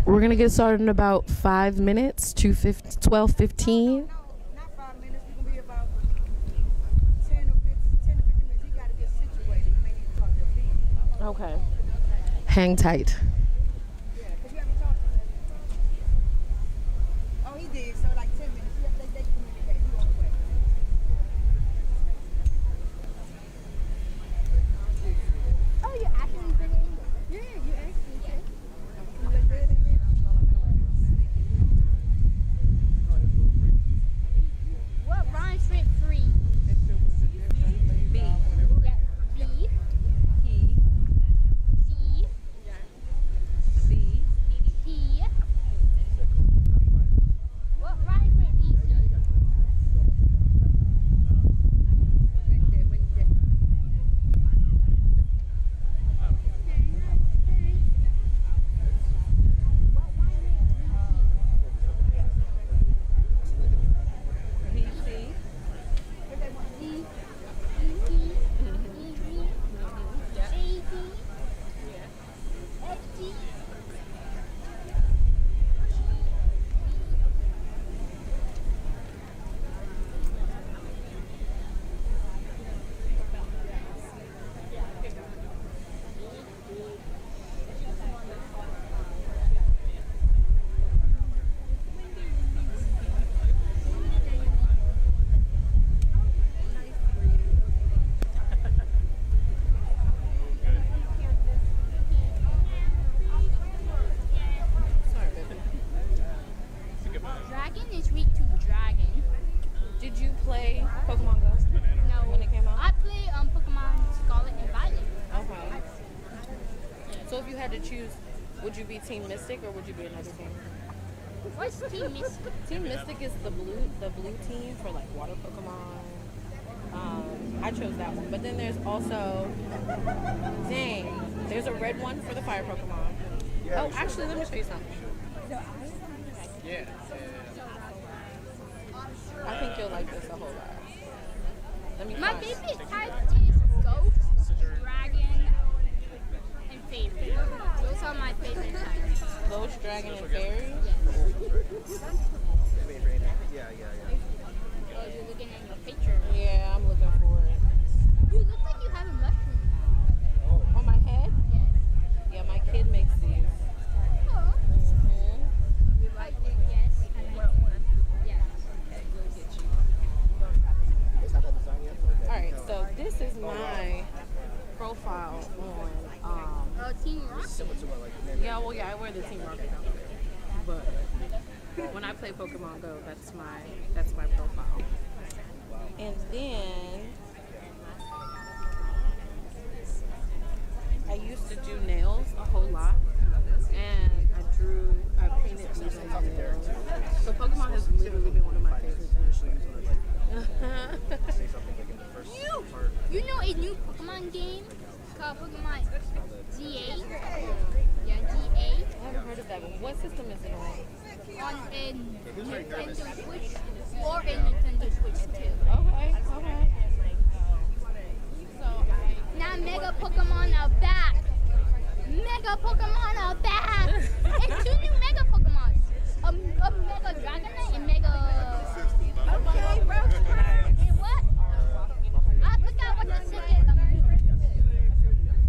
We're going to get started in about 5 minutes, 12:15. Not 5 minutes. We're going to be about 10 or 15 minutes. He got to get situated. He may need to talk to people. Okay. Hang tight. Yeah, because you haven't talked to him. Oh, he did. So like 10 minutes. They communicate. He on the way. Oh, you actually been in? Yeah, you actually did. You look good in there? What rhymes with free? B. Yeah, B, He. C, B. T. What rhymes with E? Dragon is weak to dragon. Did you play Pokemon Go No. when it came out? I play Pokemon Scarlet and Violet. Okay. So if you had to choose, would you be Team Mystic or would you be another team? What's Team Mystic? Team Mystic is the blue team for like water Pokemon. I chose that one. But then there's also, there's a red one for the fire Pokemon. Oh, actually, let me show you something. I think you'll like this a whole lot. Let me My find it. favorite type is Ghost, Dragon, and Fairy. Those are my favorite types. Ghost, Dragon, and Fairy. Oh, you're looking at your picture. Yeah, I'm looking for it. You look like you have a mushroom. On my head? Yes. Yeah, my kid makes these. Oh. Mm-hmm. You like it? Yes. Yes. Alright, so this is my profile on Team Rocket. yeah, I wear the Team Rocket outfit. But when I play Pokemon Go, that's my profile. And then I used to do nails a whole lot. And I painted these on the nails. So Pokemon has literally been one of my favorite things. You know a new Pokemon game called Pokemon GA? Yeah, GA. I haven't heard of that one. What system is it on? On a Nintendo Switch or a Nintendo Switch 2. Okay. Now Mega Pokemon are back. Mega Pokemon are back. And 2 new Mega Pokemon. A Mega Dragonite and Mega... Okay, bro. And what? I forgot what the second...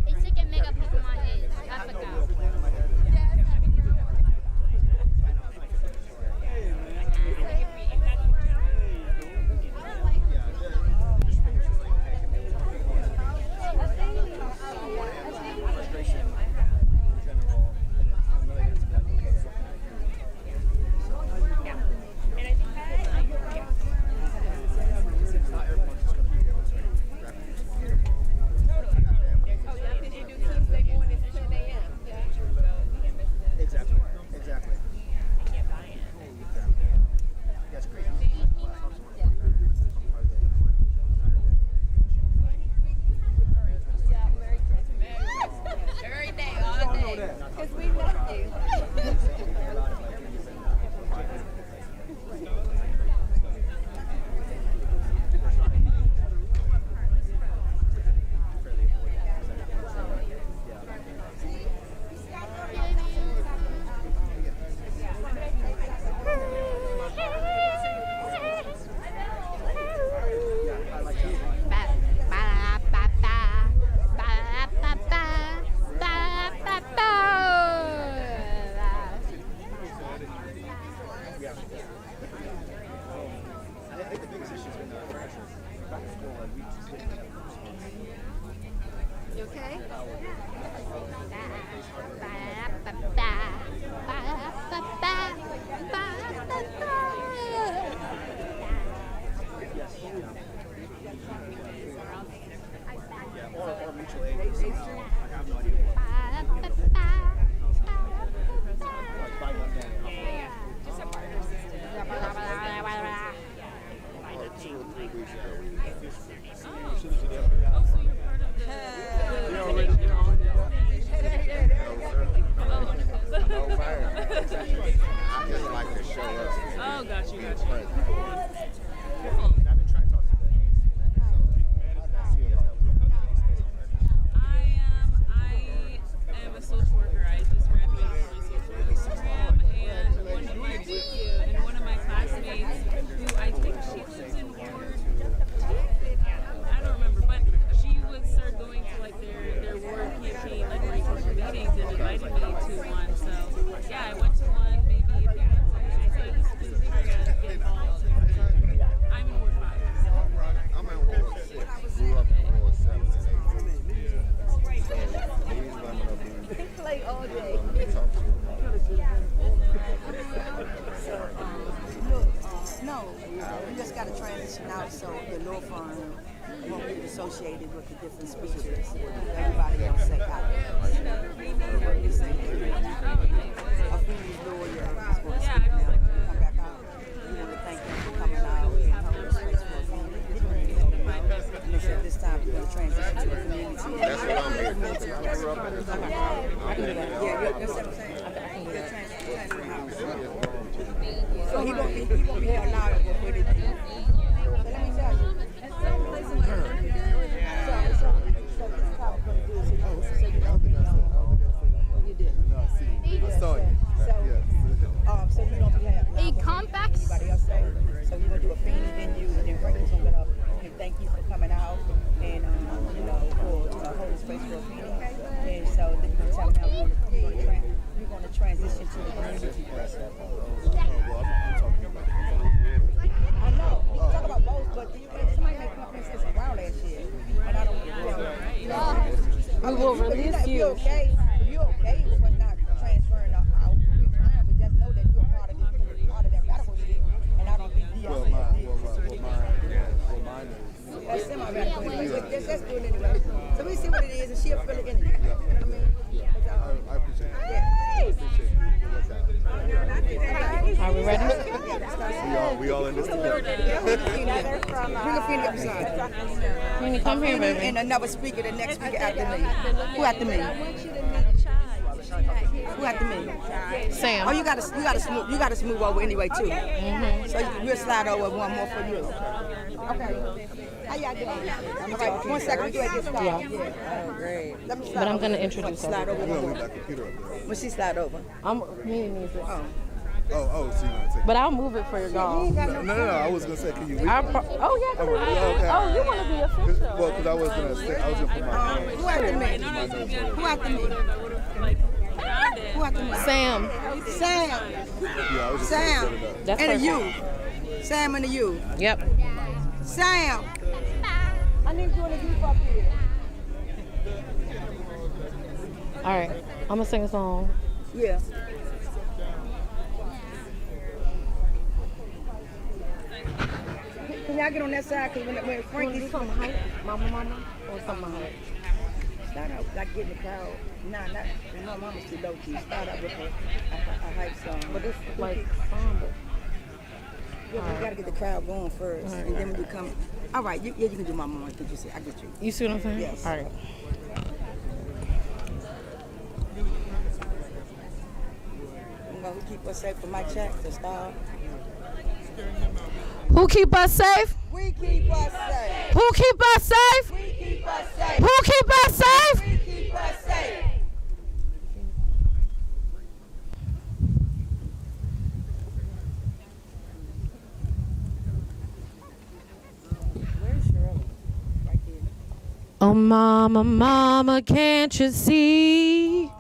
a second Mega Pokemon is. I forgot. think the biggest issue has been pressure. Back to school, like we just didn't have You okay? or mutual aid. I have no idea what. Like by Monday. Just a barter system. 2 or 3 weeks ago. No fire. I just like to show up. Oh, got you. I've been trying to talk to the I am a social worker. I just graduated from my social work program, and one of my classmates, who I think she lives in Ward, I don't remember, but she would start going to like their ward campaign, like resource meetings, and invited me to one. So yeah, I went to one maybe a few months ago. So I just been trying to get involved. I'm in Ward 5. I'm in Ward 6. Grew up in Ward 7 and 8. So these women are being Play all day. talked to Look, no, you just got to transition out so the law firm won't get associated with the different speeches. Everybody else say hi. A Phoenix lawyer is going to speak now. Come back out. We want to thank them for coming out and holding space for a few minutes. And they said this time we're going to transition to the community. That's what I'm here for. I grew up in this house. Yeah, that's what I'm saying. So he won't be allowed to put it in. So let me tell you. So this is how we're going to do it. So you know, you did. No, I see. I saw you. Yes. So you don't have A compact. anybody else say. So we're going to do a Phoenix venue, and then Franklin's going to get up and thank you for coming out and, you know, for holding space for a Phoenix. And so then we're going to tell them how we're going to transition to the community process. I know. We can talk about both, but somebody may come up and say some wild ass shit. And I don't want to We will release if you. you're okay with us not transferring out, we fine, but just know that you're part of that radical shit. And I don't think Well, mine is. that's semi-radical. Let's do it anyway. So we see what it is, and she'll fill it in. You know what I mean? I appreciate it. Yeah. I appreciate it. Are we ready? We all in this together. Bring a Phoenix up beside. Can you come here, baby? And another speaker, the next speaker after me. Who after me? Who after me? Sam. Oh, you gotta smooth over anyway too. So we'll slide over one more for you. Okay. How y'all doing? All right, 1 second. We get started. Yeah. Oh, great. Let me slide But I'm over. going to introduce Slide her. over No, one we more. got computer up there. When she slide over. Me and music. Oh. Oh, so you want to take But I'll move it for your dog. No, I was going to say, can you leave? Oh, yeah, come Oh, here. okay. Oh, you want to be official. Well, because I was going to say, I was going to put my Who after me? Who after me? Who after me? Sam. Sam. Yeah, I was just Sam. going to set it up. That's And a perfect. you. Sam and a you. Yep. Sam. I need you and a you up here. All right. I'm going to sing a song. Yeah. Can y'all get on that side? Because when Frankie's Something hype? Mama? Or something hype? start out like getting the crowd. Nah, not my mama's too low key. Start out with a hype song. But it's like somber. Yeah, we gotta get the crowd going first, and then when you come. All right, you can do my mom. I think you see. I get you. You see what I'm saying? Yes. All right. You know who keep us safe from my check to start. Who keep us safe? We keep us safe. Who keep us safe? We keep us safe. Who keep us safe? We keep us safe. Where's Shirley? Right there. Oh, mama, can't you see?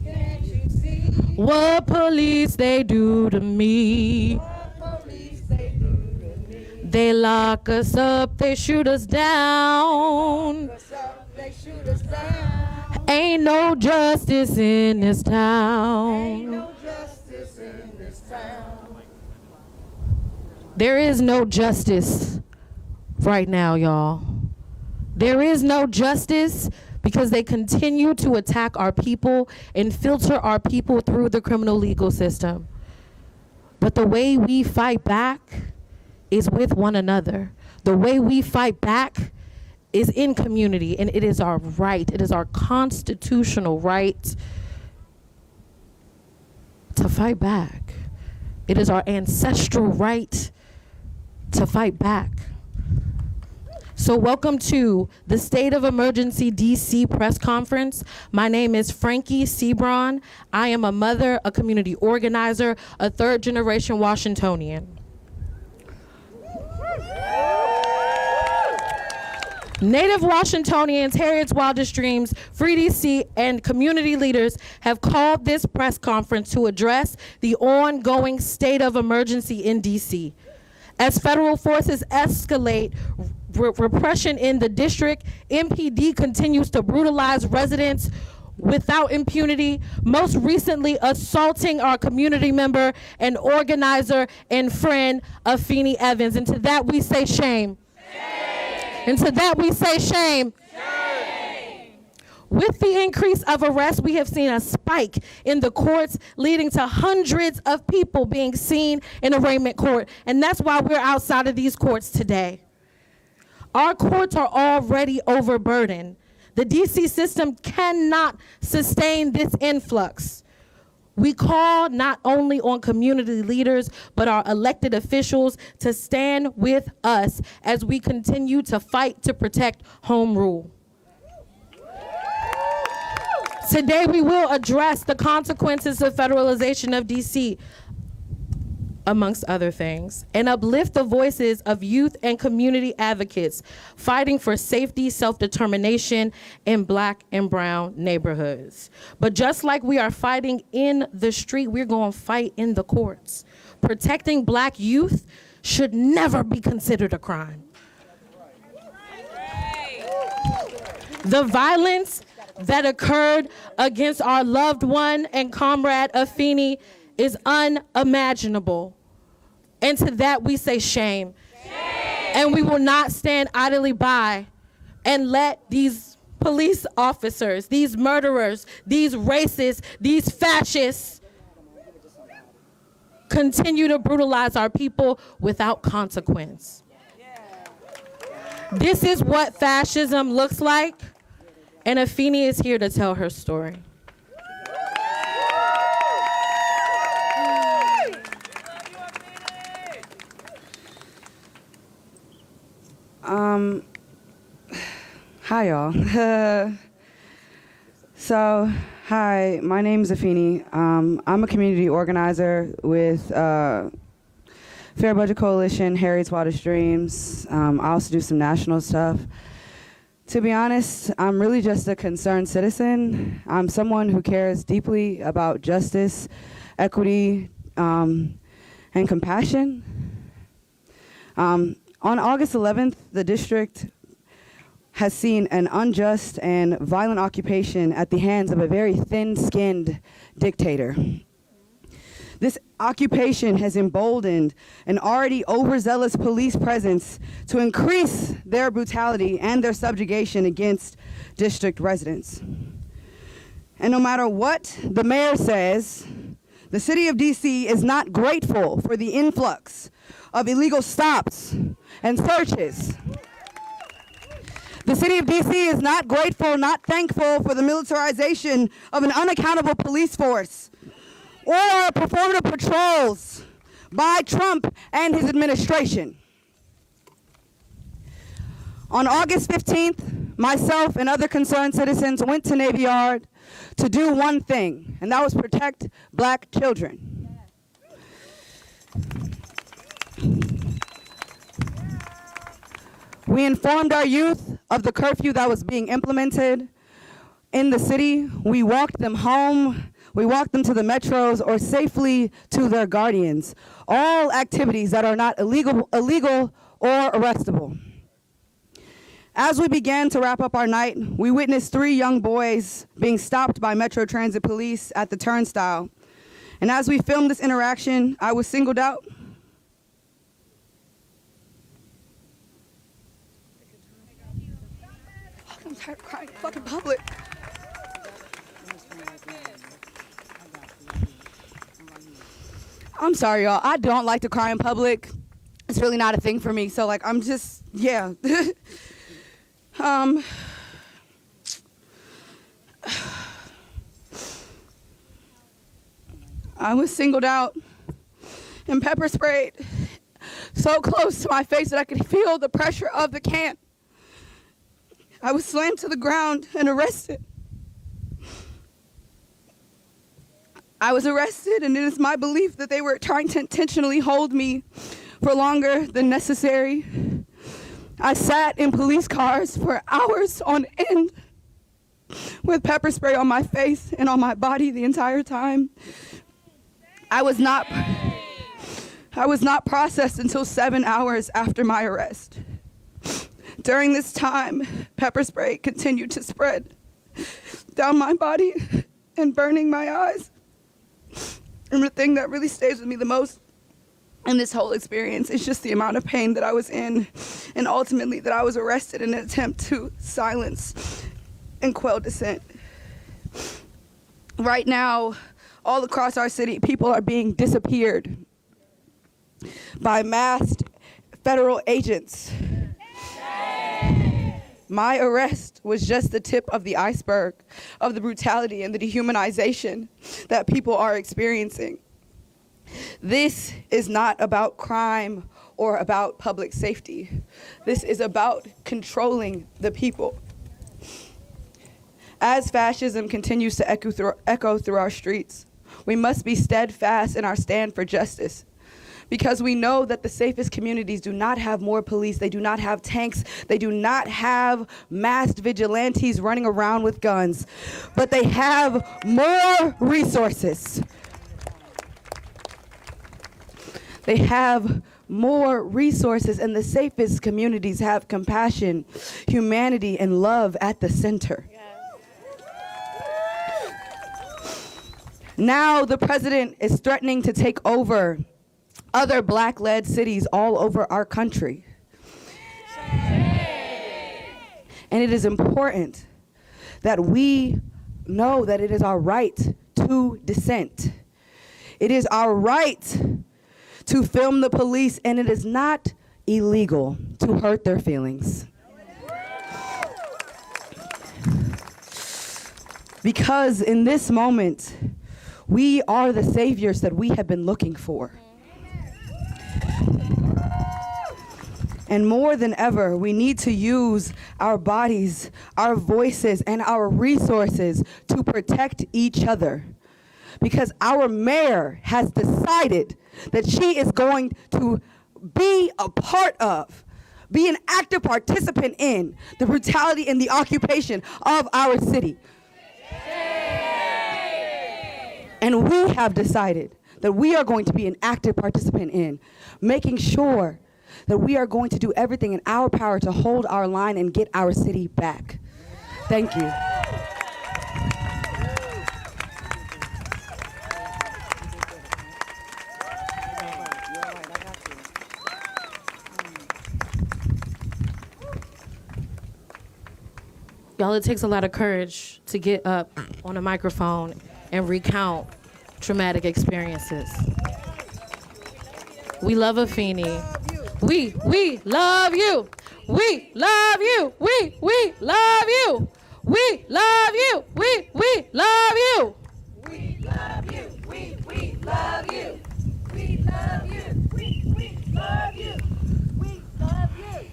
Can't you see? What police they do to me. They lock us up, they shoot us down. Ain't no justice in this town. There is no justice right now, y'all. There is no justice because they continue to attack our people and filter our people through the criminal legal system. But the way we fight back is with one another. The way we fight back is in community, and it is our right. It is our constitutional right to fight back. It is our ancestral right to fight back. So welcome to the State of Emergency DC press conference. My name is Frankie Sebron. I am a mother, a community organizer, a third generation Washingtonian. Native Washingtonians, Harriet's Wildest Dreams, Free DC, and community leaders have called this press conference to address the ongoing state of emergency in DC. As federal forces escalate repression in the district, MPD continues to brutalize residents without impunity, most recently assaulting our community member and organizer and friend, Afeni Evans. And to that we say shame. And to that we say shame. Shame. With the increase of arrests, we have seen a spike in the courts, leading to hundreds of people being seen in arraignment court. And that's why we're outside of these courts today. Our courts are already overburdened. The DC system cannot sustain this influx. We call not only on community leaders, but our elected officials to stand with us as we continue to fight to protect home rule. Today, we will address the consequences of federalization of DC, amongst other things, and uplift the voices of youth and community advocates fighting for safety, self-determination in Black and brown neighborhoods. But just like we are fighting in the street, we're going to fight in the courts. Protecting Black youth should never be considered a crime. The violence that occurred against our loved one and comrade Afeni is unimaginable. And to that we say shame. Shame. And we will not stand idly by and let these police officers, these murderers, these racists, these fascists continue to brutalize our people without consequence. This is what fascism looks like, and Afeni is here to tell her story. Hi, y'all. Hi, my name is Afeni. I'm a community organizer with Fair Budget Coalition, Harriet's Wildest Dreams. I also do some national stuff. To be honest, I'm really just a concerned citizen. I'm someone who cares deeply about justice, equity, and compassion. On August 11th, the district has seen an unjust and violent occupation at the hands of a very thin-skinned dictator. This occupation has emboldened an already overzealous police presence to increase their brutality and their subjugation against district residents. And no matter what the mayor says, the city of DC is not grateful for the influx of illegal stops and searches. The city of DC is not grateful, not thankful for the militarization of an unaccountable police force or performative patrols by Trump and his administration. On August 15th, myself and other concerned citizens went to Navy Yard to do one thing, and that was protect Black children. We informed our youth of the curfew that was being implemented in the city. We walked them home We walk them to the metros or safely to their guardians. All activities that are not illegal or arrestable. As we began to wrap up our night, we witnessed 3 young boys being stopped by Metro Transit police at the turnstile. And as we filmed this interaction, I was singled out. I'm tired of crying in fucking public. I'm sorry, y'all. I don't like to cry in public. It's really not a thing for me. So, like, I'm just, yeah. I was singled out and pepper sprayed so close to my face that I could feel the pressure of the can. I was slammed to the ground and arrested. I was arrested, and it is my belief that they were trying to intentionally hold me for longer than necessary. I sat in police cars for hours on end with pepper spray on my face and on my body the entire time. I was not processed until 7 hours after my arrest. During this time, pepper spray continued to spread down my body and burning my eyes. And the thing that really stays with me the most in this whole experience is just the amount of pain that I was in, and ultimately that I was arrested in an attempt to silence and quell dissent. Right now, all across our city, people are being disappeared by masked federal agents. My arrest was just the tip of the iceberg of the brutality and the dehumanization that people are experiencing. This is not about crime or about public safety. This is about controlling the people. As fascism continues to echo through our streets, we must be steadfast in our stand for justice, because we know that the safest communities do not have more police, they do not have tanks, they do not have masked vigilantes running around with guns, but they have more resources. They have more resources, and the safest communities have compassion, humanity, and love at the center. Now the president is threatening to take over other Black-led cities all over our country. And it is important that we know that it is our right to dissent. It is our right to film the police, and it is not illegal to hurt their feelings. Because in this moment, we are the saviors that we have been looking for. And more than ever, we need to use our bodies, our voices, and our resources to protect each other. Because our mayor has decided that she is going to be a part of, be an active participant in the brutality and the occupation of our city. And we have decided that we are going to be an active participant in making sure that we are going to do everything in our power to hold our line and get our city back. Thank you. Y'all, it takes a lot of courage to get up on a microphone and recount traumatic experiences. We love Afeni. We love you. We love you. We love you. We love you. We love you. We love you. We love you. We love you. We love you. We love you.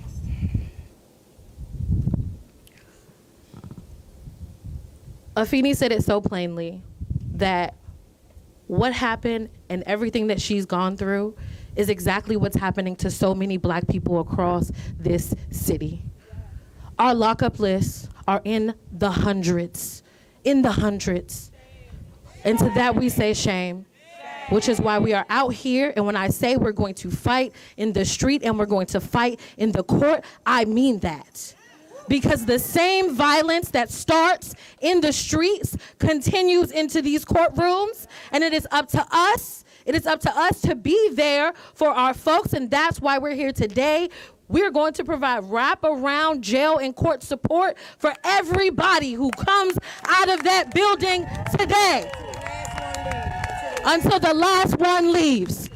Afeni said it so plainly that what happened and everything that she's gone through is exactly what's happening to so many Black people across this city. Our lockup lists are in the hundreds. And to that we say shame. Which is why we are out here, and when I say we're going to fight in the street and we're going to fight in the court, I mean that. Because the same violence that starts in the streets continues into these courtrooms, and it is up to us. It is up to us to be there for our folks, and that's why we're here today. We're going to provide wraparound jail and court support for everybody who comes out of that building today. Until the last one leaves.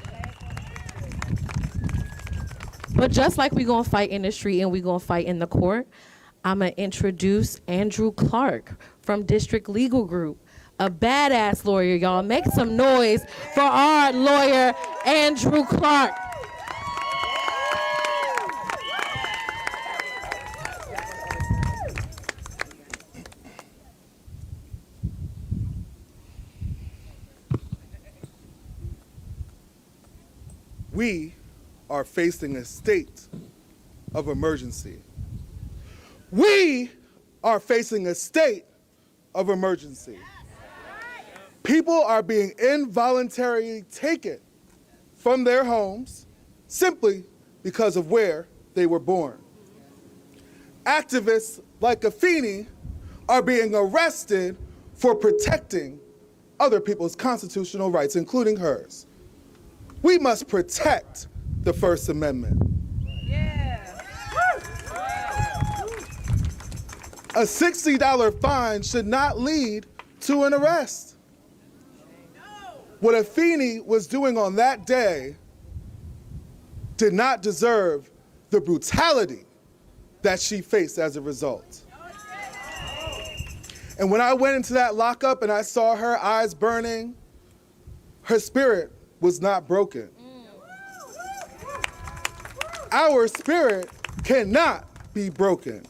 But just like we're gonna fight in the street and we're gonna fight in the court, I'm gonna introduce Andrew Clark from District Legal Group, a badass lawyer, y'all. Make some noise for our lawyer, Andrew Clark. We are facing a state of emergency. We are facing a state of emergency. People are being involuntarily taken from their homes simply because of where they were born. Activists like Afeni are being arrested for protecting other people's constitutional rights, including hers. We must protect the First Amendment. A $60 fine should not lead to an arrest. What Afeni was doing on that day did not deserve the brutality that she faced as a result. And when I went into that lockup and I saw her eyes burning, her spirit was not broken. Our spirit cannot be broken.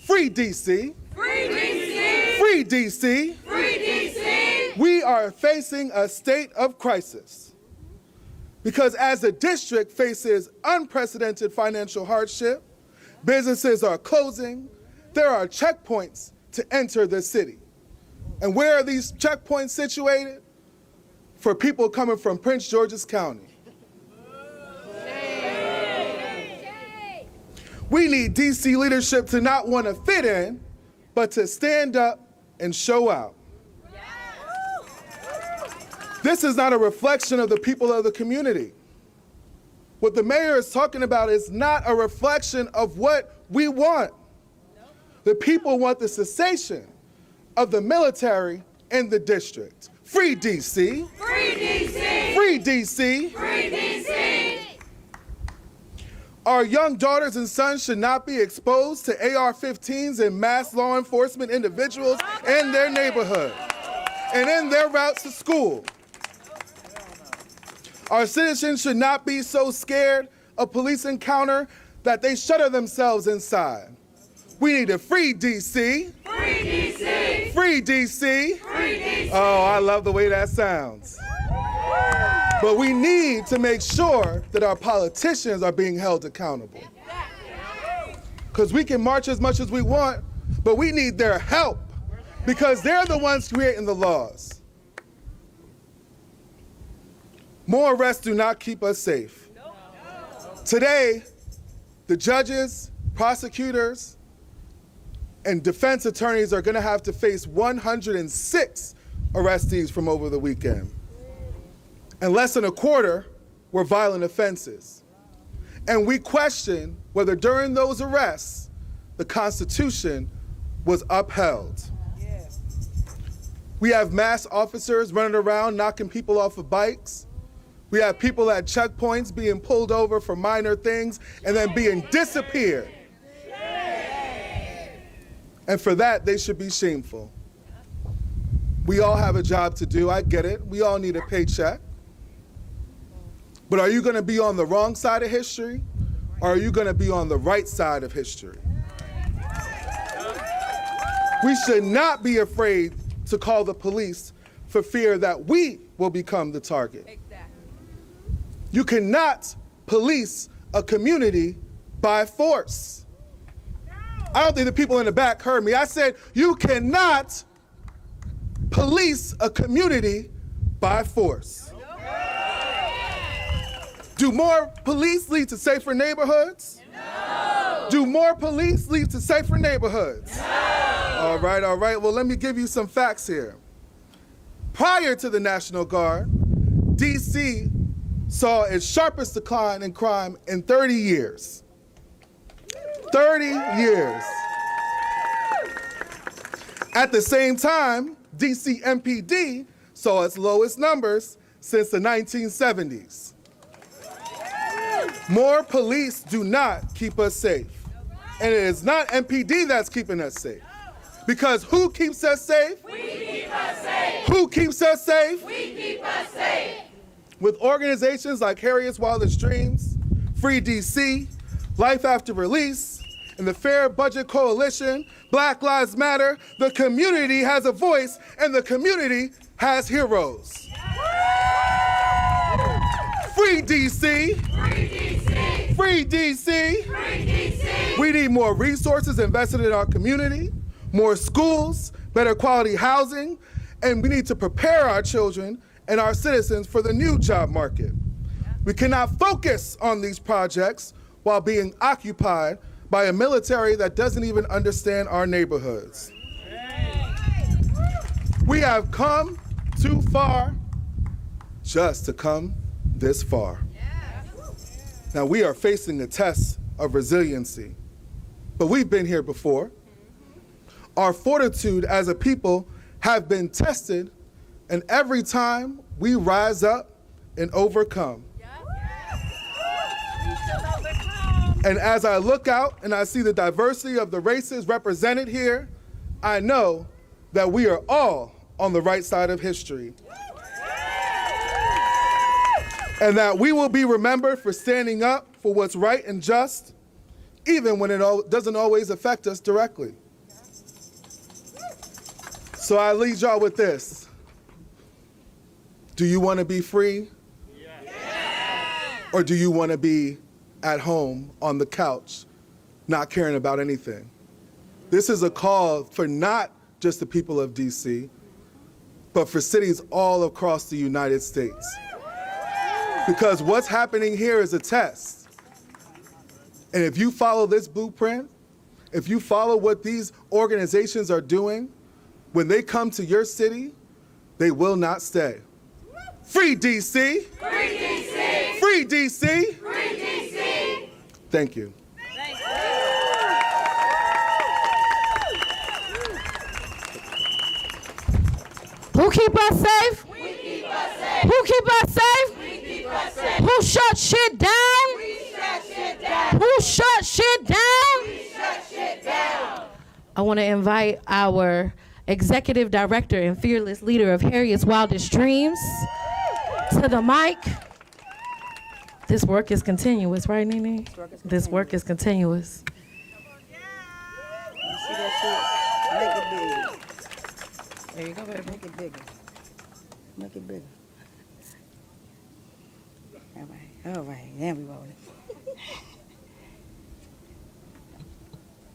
Free DC. Free DC. Free DC. Free DC. We are facing a state of crisis because as the district faces unprecedented financial hardship, businesses are closing, there are checkpoints to enter the city. And where are these checkpoints situated? For people coming from Prince George's County. We need DC leadership to not want to fit in, but to stand up and show out. This is not a reflection of the people of the community. What the mayor is talking about is not a reflection of what we want. The people want the cessation of the military in the district. Free DC. Free DC. Free DC. Free DC. Our young daughters and sons should not be exposed to AR-15s and mass law enforcement individuals in their neighborhood and in their routes to school. Our citizens should not be so scared of police encounter that they shutter themselves inside. We need a free DC. Free DC. Free DC. Free DC. Oh, I love the way that sounds. But we need to make sure that our politicians are being held accountable. Because we can march as much as we want, but we need their help because they're the ones creating the laws. More arrests do not keep us safe. Today, the judges, prosecutors, and defense attorneys are going to have to face 106 arrestees from over the weekend. And less than a quarter were violent offenses. And we question whether during those arrests, the Constitution was upheld. We have mass officers running around knocking people off of bikes. We have people at checkpoints being pulled over for minor things and then being disappeared. And for that, they should be shameful. We all have a job to do, I get it. We all need a paycheck. But are you going to be on the wrong side of history, or are you going to be on the right side of history? We should not be afraid to call the police for fear that we will become the target. You cannot police a community by force. I don't think the people in the back heard me. I said, you cannot police a community by force. Do more police lead to safer neighborhoods? No. Do more police lead to safer neighborhoods? No. All right. Well, let me give you some facts here. Prior to the National Guard, DC saw its sharpest decline in crime in 30 years. 30 years. At the same time, DC MPD saw its lowest numbers since the 1970s. More police do not keep us safe. And it is not MPD that's keeping us safe. Because who keeps us safe? We keep us safe. Who keeps us safe? We keep us safe. With organizations like Harriet's Wildest Dreams, Free DC, Life After Release, and the Fair Budget Coalition, Black Lives Matter, the community has a voice and the community has heroes. Free DC! Free DC! Free DC! Free DC! We need more resources invested in our community, more schools, better quality housing, and we need to prepare our children and our citizens for the new job market. We cannot focus on these projects while being occupied by a military that doesn't even understand our neighborhoods. We have come too far just to come this far. Now we are facing a test of resiliency, but we've been here before. Our fortitude as a people have been tested, and every time we rise up and overcome. And as I look out and I see the diversity of the races represented here, I know that we are all on the right side of history. And that we will be remembered for standing up for what's right and just, even when it doesn't always affect us directly. So I leave y'all with this. Do you want to be free? Or do you want to be at home on the couch, not caring about anything? This is a call for not just the people of DC, but for cities all across the United States. Because what's happening here is a test. And if you follow this blueprint, if you follow what these organizations are doing, when they come to your city, they will not stay. Free DC! Free DC! Free DC! Free DC! Thank you. Who keep us safe? We keep us safe. Who keep us safe? We keep us safe. Who shut shit down? We shut shit down. Who shut shit down? We shut shit down. I want to invite our executive director and fearless leader of Harriet's Wildest Dreams to the mic. This work is continuous, right, Nene? This work is continuous. You see that shit? Make it big. There you go, baby. Make it bigger. Make it bigger. All right. Now we rolling.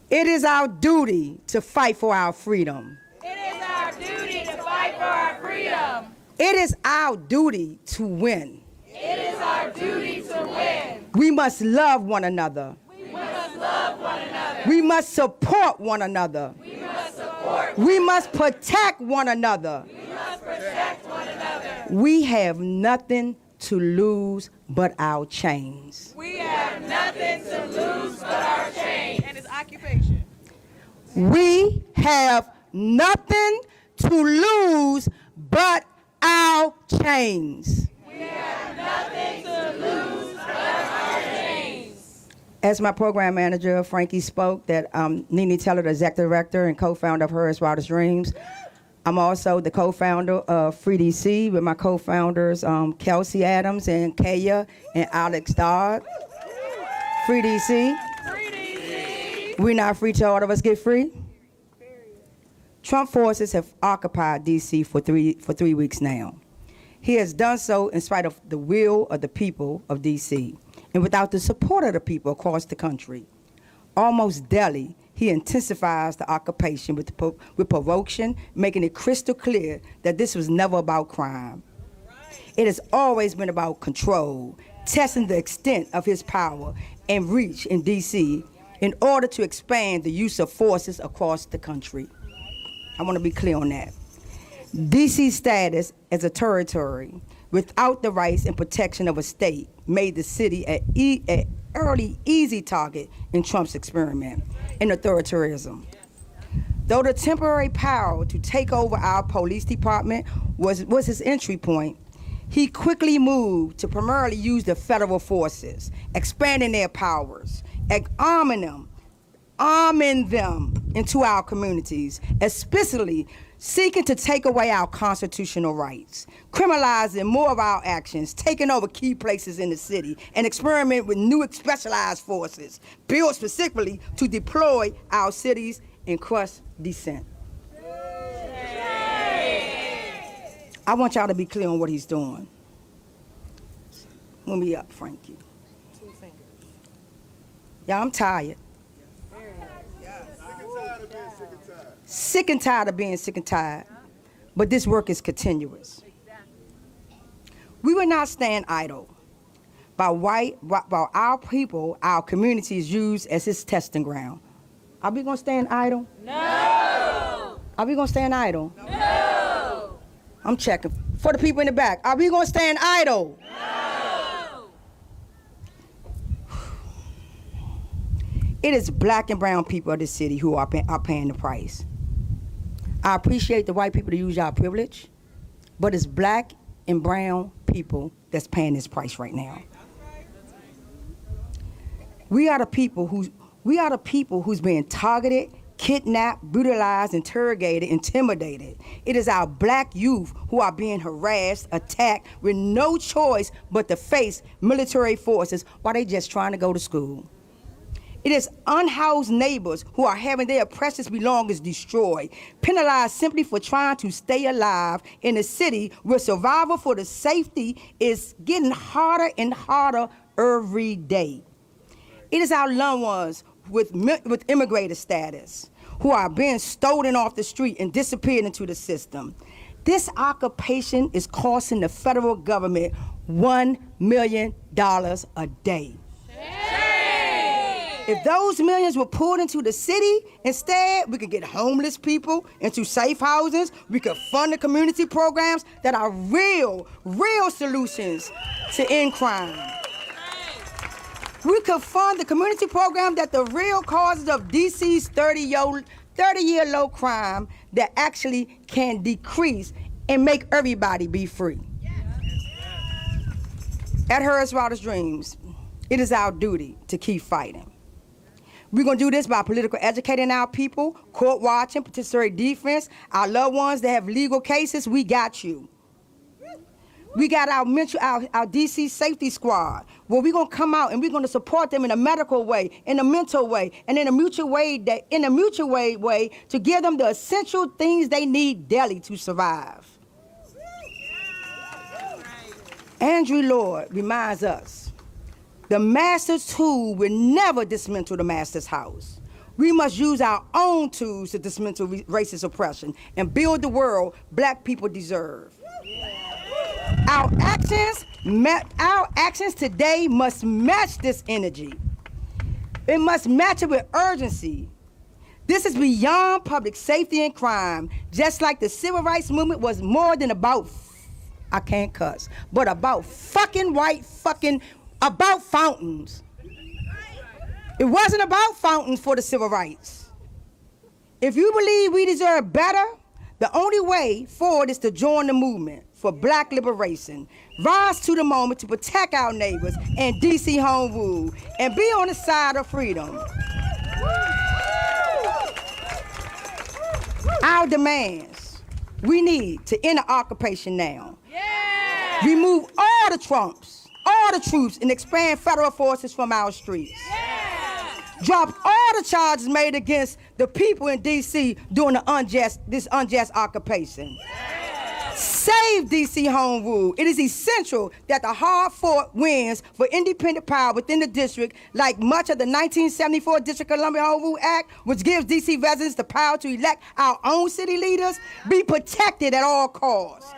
It is our duty to fight for our freedom. It is our duty to fight for our freedom. It is our duty to win. It is our duty to win. We must love one another. We must love one another. We must support one another. We must support. We must protect one another. We must protect one another. We have nothing to lose but our chains. We have nothing to lose but our chains. And its occupation. We have nothing to lose but our chains. We have nothing to lose but our chains. As my program manager, Frankie, spoke, that Nene Teller, the executive director and co-founder of Harriet's Wildest Dreams. I'm also the co-founder of Free DC with my co-founders, Kelsey Adams and Kaya and Alex Dodd. Free DC. Free DC. We're not free till all of us get free. Trump forces have occupied DC for three weeks now. He has done so in spite of the will of the people of DC and without the support of the people across the country. Almost daily, he intensifies the occupation with provocation, making it crystal clear that this was never about crime. It has always been about control, testing the extent of his power and reach in D.C. in order to expand the use of forces across the country. I want to be clear on that. D.C.'s status as a territory without the rights and protection of a state made the city an early, easy target in Trump's experiment in authoritarianism. Though the temporary power to take over our police department was his entry point, he quickly moved to primarily use the federal forces, expanding their powers, arming them into our communities, especially seeking to take away our constitutional rights, criminalizing more of our actions, taking over key places in the city, and experiment with new specialized forces, built specifically to deploy our cities and crush dissent. I want y'all to be clear on what he's doing. Move me up, Frankie. Y'all, I'm tired. Sick and tired of being sick and tired. But this work is continuous. We will not stand idle while our people, our communities used as his testing ground. Are we going to stand idle? No! Are we going to stand idle? No! I'm checking. For the people in the back, are we going to stand idle? No! It is black and brown people of this city who are paying the price. I appreciate the white people to use our privilege, but it's black and brown people that's paying this price right now. We are the people who's being targeted, kidnapped, brutalized, interrogated, intimidated. It is our black youth who are being harassed, attacked, with no choice but to face military forces while they just trying to go to school. It is unhoused neighbors who are having their precious belongings destroyed, penalized simply for trying to stay alive in a city where survival for the safety is getting harder and harder every day. It is our loved ones with immigrator status who are being stolen off the street and disappeared into the system. This occupation is costing the federal government $1 million a day. If those millions were poured into the city, instead, we could get homeless people into safe houses. We could fund the community programs that are real solutions to end crime. We could fund the community program that the real causes of DC's 30-year low crime that actually can decrease and make everybody be free. At Harriet's Wildest Dreams, it is our duty to keep fighting. We're going to do this by political educating our people, court watching, participatory defense, our loved ones that have legal cases. We got you. We got our DC safety squad, where we're going to come out and we're going to support them in a medical way, in a mental way, and in a mutual way to give them the essential things they need daily to survive. Andrew Lord reminds us, the master's tool will never dismantle the master's house. We must use our own tools to dismantle racist oppression and build the world black people deserve. Our actions today must match this energy. It must match it with urgency. This is beyond public safety and crime, just like the civil rights movement was more than about, I can't cuss, but about about fountains. It wasn't about fountains for the civil rights. If you believe we deserve better, the only way forward is to join the movement for black liberation, rise to the moment to protect our neighbors and DC home rule, and be on the side of freedom. Our demands, we need to end the occupation now. Yeah! Remove all the Trumps, all the troops, and expand federal forces from our streets. Yeah! Drop all the charges made against the people in D.C. during this unjust occupation. Yeah! Save DC Home Rule. It is essential that the hard-fought wins for independent power within the district, like much of the 1974 District of Columbia Home Rule Act, which gives DC residents the power to elect our own city leaders, be protected at all costs.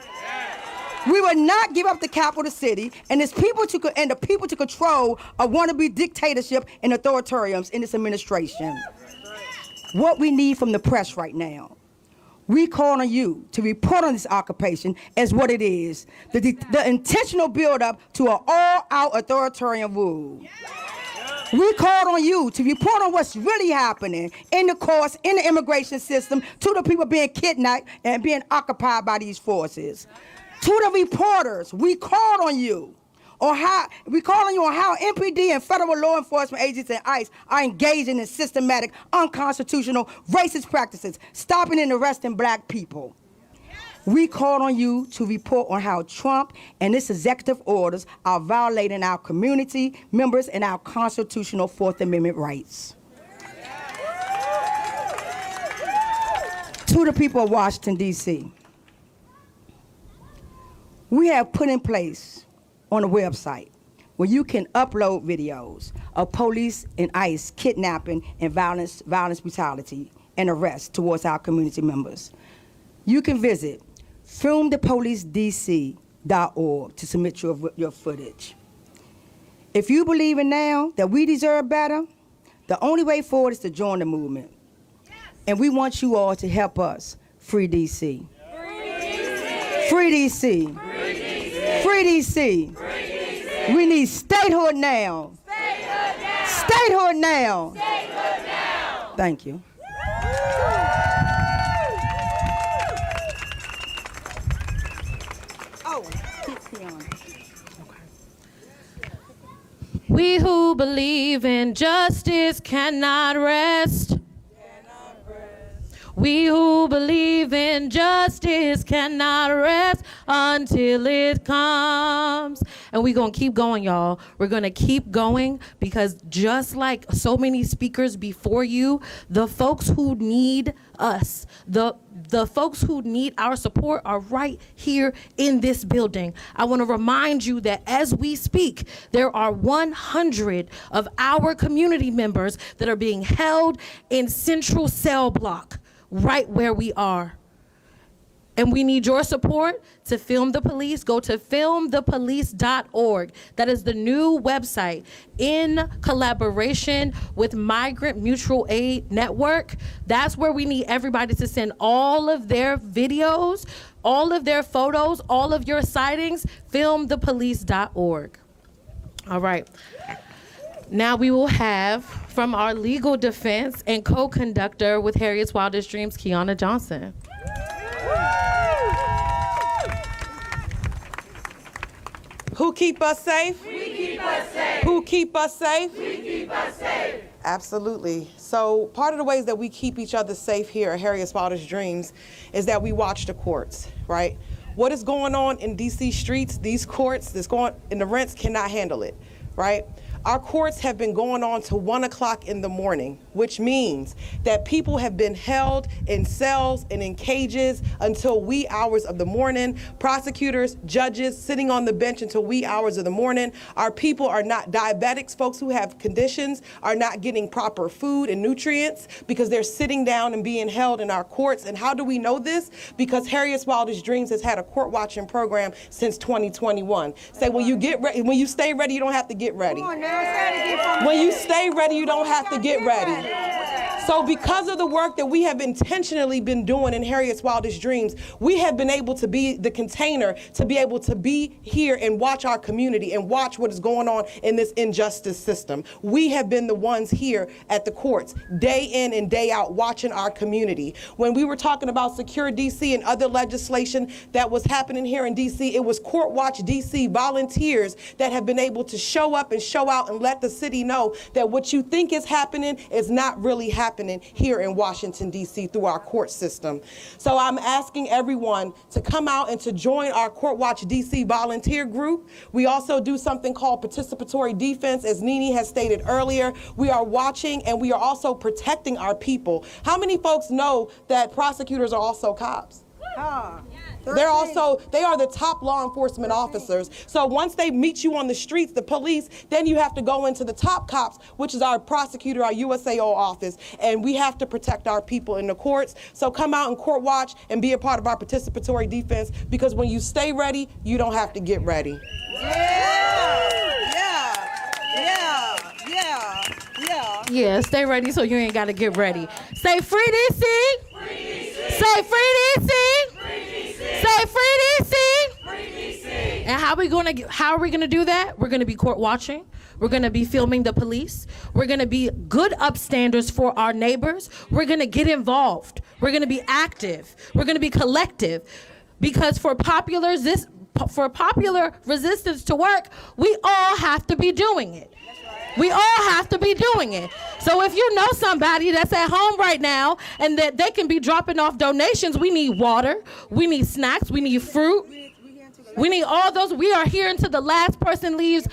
We will not give up the capital of the city and the people to control a wannabe dictatorship and authoritarians in this administration. What we need from the press right now, we call on you to report on this occupation as what it is, the intentional buildup to an all-out authoritarian rule. We called on you to report on what's really happening in the courts, in the immigration system, to the people being kidnapped and being occupied by these forces. To the reporters, we called on you on how MPD and federal law enforcement agencies and ICE are engaging in systematic, unconstitutional, racist practices, stopping and arresting black people. We called on you to report on how Trump and his executive orders are violating our community members and our constitutional Fourth Amendment rights. To the people of Washington, D.C., we have put in place on a website where you can upload videos of police and ICE kidnapping and violence, brutality, and arrest towards our community members. You can visit filmthepolicedc.org to submit your footage. If you believe in now that we deserve better, the only way forward is to join the movement. And we want you all to help us free DC. Free DC. Free DC. We need statehood now. Statehood now. Thank you. We who believe in justice cannot rest. We who believe in justice cannot rest until it comes. And we're going to keep going, y'all. We're going to keep going because just like so many speakers before you, the folks who need us, the folks who need our support are right here in this building. I want to remind you that as we speak, there are 100 of our community members that are being held in Central Cell Block, right where we are. And we need your support to Film the Police. Go to filmthepolice.org. That is the new website in collaboration with Migrant Mutual Aid Network. That's where we need everybody to send all of their videos, all of their photos, all of your sightings, filmthepolice.org. All right. Now we will have from our legal defense and co-conductor with Harriet's Wildest Dreams, Kiana Johnson. Who keep us safe? We keep us safe. Who keep us safe? We keep us safe. Absolutely. So part of the ways that we keep each other safe here at Harriet's Wildest Dreams is that we watch the courts, right? What is going on in DC streets, these courts, and the rents cannot handle it, right? Our courts have been going on to 1 o'clock in the morning, which means that people have been held in cells and in cages until wee hours of the morning. Prosecutors, judges sitting on the bench until wee hours of the morning. Our people are not diabetics. Folks who have conditions are not getting proper food and nutrients because they're sitting down and being held in our courts. And how do we know this? Because Harriet's Wildest Dreams has had a court watching program since 2021. Say, when you get ready, when you stay ready, you don't have to get ready. When you stay ready, you don't have to get ready. So because of the work that we have intentionally been doing in Harriet's Wildest Dreams, we have been able to be the container to be able to be here and watch our community and watch what is going on in this injustice system. We have been the ones here at the courts, day in and day out, watching our community. When we were talking about Secure DC and other legislation that was happening here in DC, it was Court Watch DC volunteers that have been able to show up and show out and let the city know that what you think is happening is not really happening here in Washington, D.C. through our court system. So I'm asking everyone to come out and to join our Court Watch D.C. volunteer group. We also do something called participatory defense, as Nene has stated earlier. We are watching and we are also protecting our people. How many folks know that prosecutors are also cops? They are the top law enforcement officers. So once they meet you on the streets, the police, then you have to go into the top cops, which is our prosecutor, our USAO office, and we have to protect our people in the courts. So come out and court watch and be a part of our participatory defense, because when you stay ready, you don't have to get ready. Yeah, stay ready so you ain't got to get ready. Say free DC. Free DC. Say free DC. Free DC. Say free DC. Free DC. And how are we gonna do that? We're gonna be court watching. We're gonna be filming the police. We're gonna be good upstanders for our neighbors. We're gonna get involved. We're gonna be active. We're gonna be collective. Because for popular resistance to work, we all have to be doing it. We all have to be doing it. So if you know somebody that's at home right now and that they can be dropping off donations, we need water, we need snacks, we need fruit, we need all those. We are here until the last person leaves.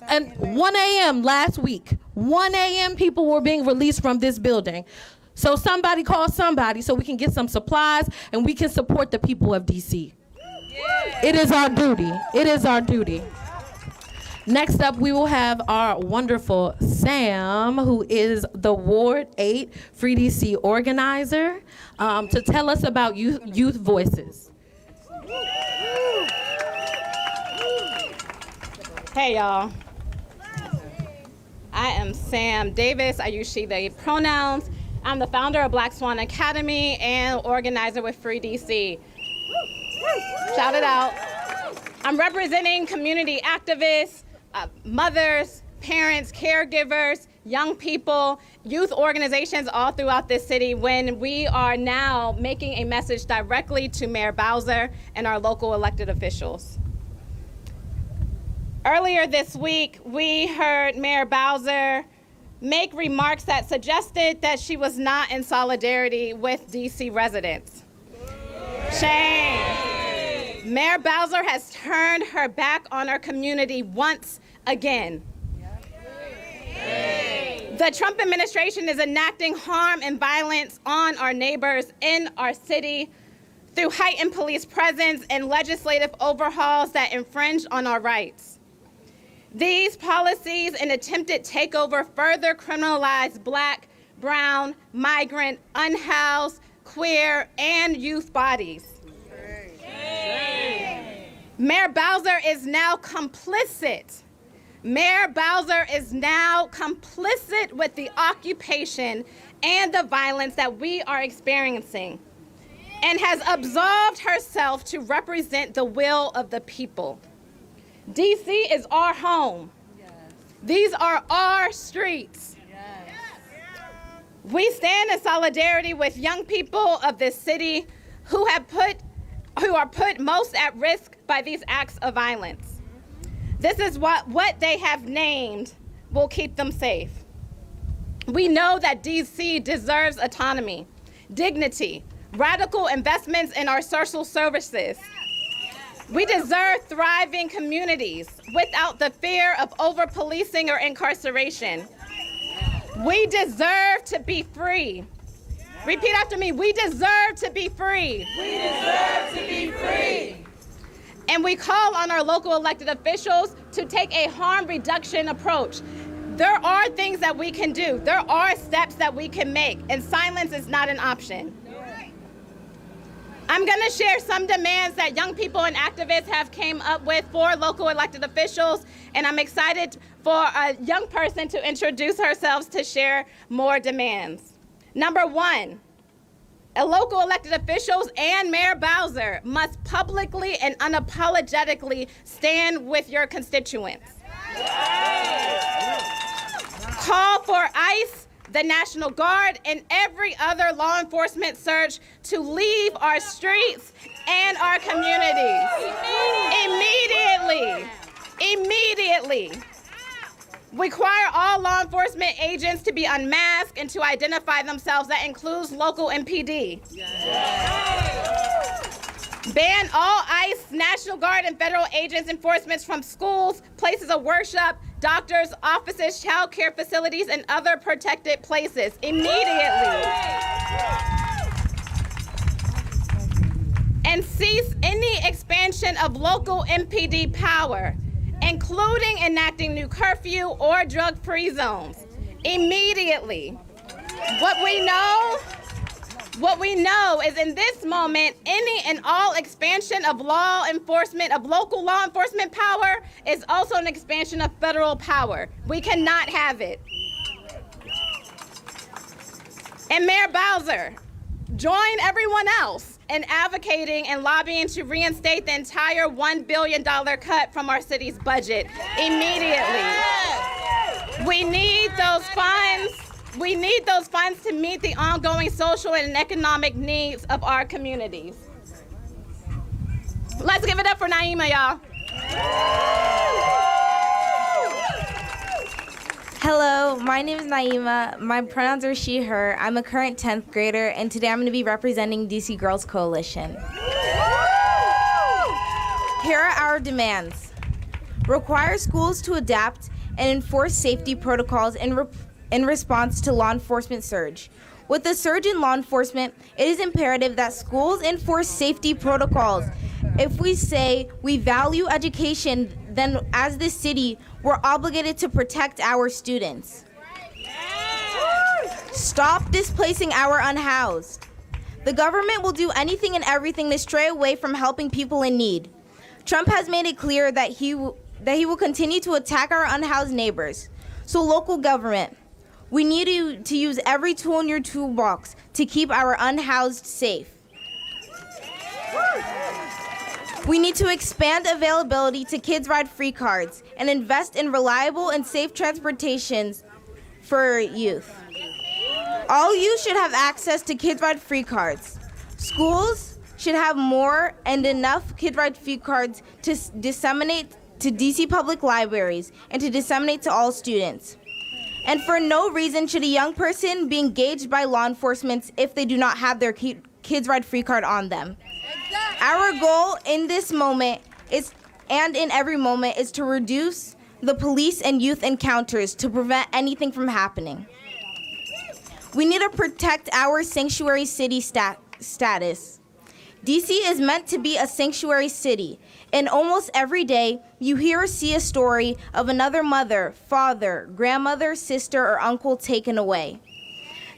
And 1 a.m. last week, 1 a.m. people were being released from this building. So somebody call somebody so we can get some supplies and we can support the people of DC. It is our duty. It is our duty. Next up, we will have our wonderful Sam, who is the Ward 8 Free DC organizer, to tell us about youth voices. Hey, y'all. I am Sam Davis. I use she, they pronouns. I'm the founder of Black Swan Academy and organizer with Free DC. Shout it out. I'm representing community activists, mothers, parents, caregivers, young people, youth organizations all throughout this city when we are now making a message directly to Mayor Bowser and our local elected officials. Earlier this week, we heard Mayor Bowser make remarks that suggested that she was not in solidarity with DC residents. Shame. Mayor Bowser has turned her back on our community once again. The Trump administration is enacting harm and violence on our neighbors in our city through heightened police presence and legislative overhauls that infringe on our rights. These policies and attempted takeover further criminalize Black, brown, migrant, unhoused, queer, and youth bodies. Mayor Bowser is now complicit. Mayor Bowser is now complicit with the occupation and the violence that we are experiencing and has absolved herself to represent the will of the people. DC is our home. Yes. These are our streets. Yes. We stand in solidarity with young people of this city who are put most at risk by these acts of violence. This is what they have named will keep them safe. We know that DC deserves autonomy, dignity, radical investments in our social services. We deserve thriving communities without the fear of over-policing or incarceration. We deserve to be free. Repeat after me, we deserve to be free. We deserve to be free. And we call on our local elected officials to take a harm reduction approach. There are things that we can do. There are steps that we can make, and silence is not an option. I'm going to share some demands that young people and activists have came up with for local elected officials, and I'm excited for a young person to introduce herself to share more demands. Number one, local elected officials and Mayor Bowser must publicly and unapologetically stand with your constituents. Call for ICE, the National Guard, and every other law enforcement surge to leave our streets and our communities. Immediately. Require all law enforcement agents to be unmasked and to identify themselves. That includes local MPD. Ban all ICE, National Guard, and federal agents enforcements from schools, places of worship, doctors, offices, child care facilities, and other protected places immediately. And cease any expansion of local MPD power, including enacting new curfew or drug-free zones immediately. What we know is in this moment, any and all expansion of local law enforcement power is also an expansion of federal power. We cannot have it. And Mayor Bowser, join everyone else in advocating and lobbying to reinstate the entire $1 billion cut from our city's budget immediately. We need those funds. We need those funds to meet the ongoing social and economic needs of our communities. Let's give it up for Naima, y'all. Hello, my name is Naima. My pronouns are she, her. I'm a current 10th grader, and today I'm going to be representing DC Girls Coalition. Here are our demands. Require schools to adapt and enforce safety protocols in response to law enforcement surge. With the surge in law enforcement, it is imperative that schools enforce safety protocols. If we say we value education, then as the city, we're obligated to protect our students. Stop displacing our unhoused. The government will do anything and everything to stray away from helping people in need. Trump has made it clear that he will continue to attack our unhoused neighbors. So local government, we need you to use every tool in your toolbox to keep our unhoused safe. We need to expand availability to Kids Ride free cards and invest in reliable and safe transportation for youth. All youth should have access to Kids Ride free cards. Schools should have more and enough Kids Ride free cards to disseminate to DC public libraries and to disseminate to all students. And for no reason should a young person be engaged by law enforcement if they do not have their Kids Ride free card on them. Our goal in this moment and in every moment is to reduce the police and youth encounters to prevent anything from happening. We need to protect our sanctuary city status. DC is meant to be a sanctuary city, and almost every day you hear or see a story of another mother, father, grandmother, sister, or uncle taken away.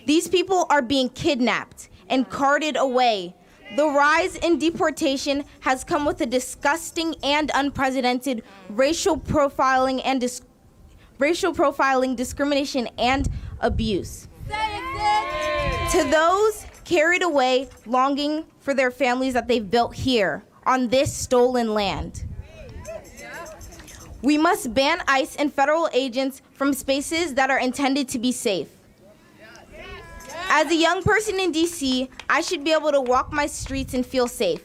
These people are being kidnapped and carted away. The rise in deportation has come with a disgusting and unprecedented racial profiling, discrimination, and abuse. To those carried away, longing for their families that they've built here on this stolen land. We must ban ICE and federal agents from spaces that are intended to be safe. As a young person in DC, I should be able to walk my streets and feel safe.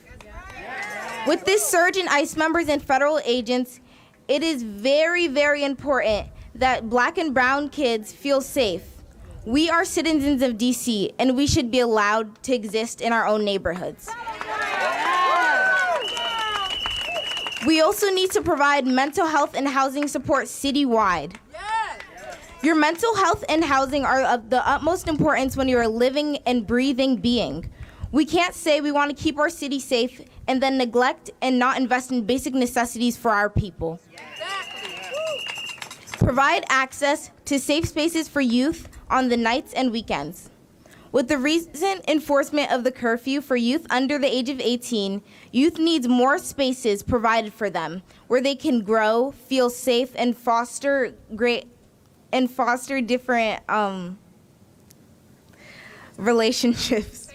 With this surge in ICE members and federal agents, it is very, very important that Black and brown kids feel safe. We are citizens of DC, and we should be allowed to exist in our own neighborhoods. We also need to provide mental health and housing support citywide. Your mental health and housing are of the utmost importance when you're a living and breathing being. We can't say we want to keep our city safe and then neglect and not invest in basic necessities for our people. Provide access to safe spaces for youth on the nights and weekends. With the recent enforcement of the curfew for youth under the age of 18, youth needs more spaces provided for them where they can grow, feel safe, and foster different relationships.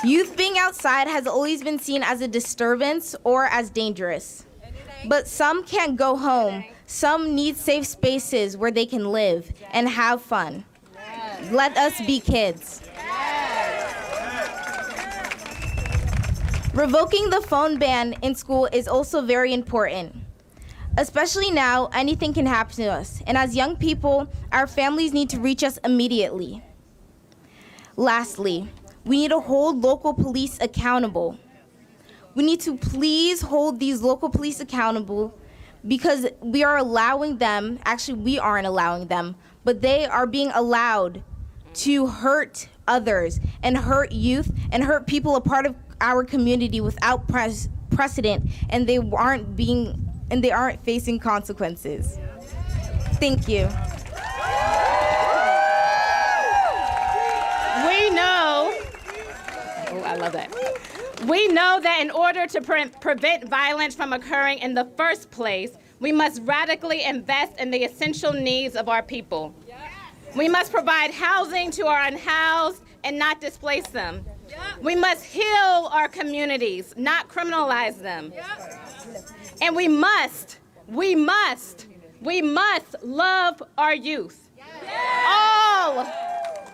Youth being outside has always been seen as a disturbance or as dangerous. But some can't go home. Some need safe spaces where they can live and have fun. Let us be kids. Revoking the phone ban in school is also very important. Especially now, anything can happen to us. And as young people, our families need to reach us immediately. Lastly, we need to hold local police accountable. We need to please hold these local police accountable because we are allowing them, actually we aren't allowing them, but they are being allowed to hurt others and hurt youth and hurt people a part of our community without precedent, and they aren't facing consequences. Thank you. We know, oh, I love that. We know that in order to prevent violence from occurring in the first place, we must radically invest in the essential needs of our people. We must provide housing to our unhoused and not displace them. We must heal our communities, not criminalize them. And we must love our youth.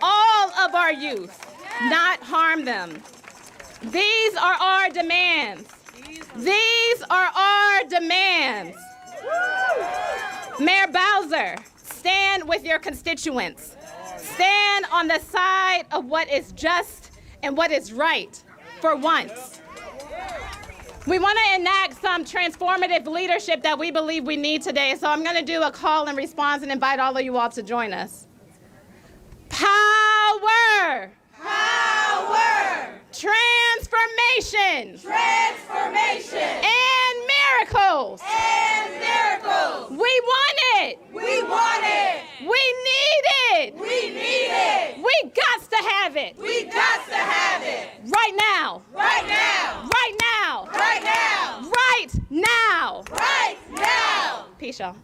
All of our youth, not harm them. These are our demands. These are our demands. Mayor Bowser, stand with your constituents. Stand on the side of what is just and what is right for once. We want to enact some transformative leadership that we believe we need today, so I'm going to do a call and response and invite all of you all to join us. Power! Power! Transformation! Transformation! And miracles! And miracles! We want it! We want it! We need it! We need it! We got to have it! We got to have it! Right now! Right now! Right now! Right now! Right now! Right now! Peace, y'all.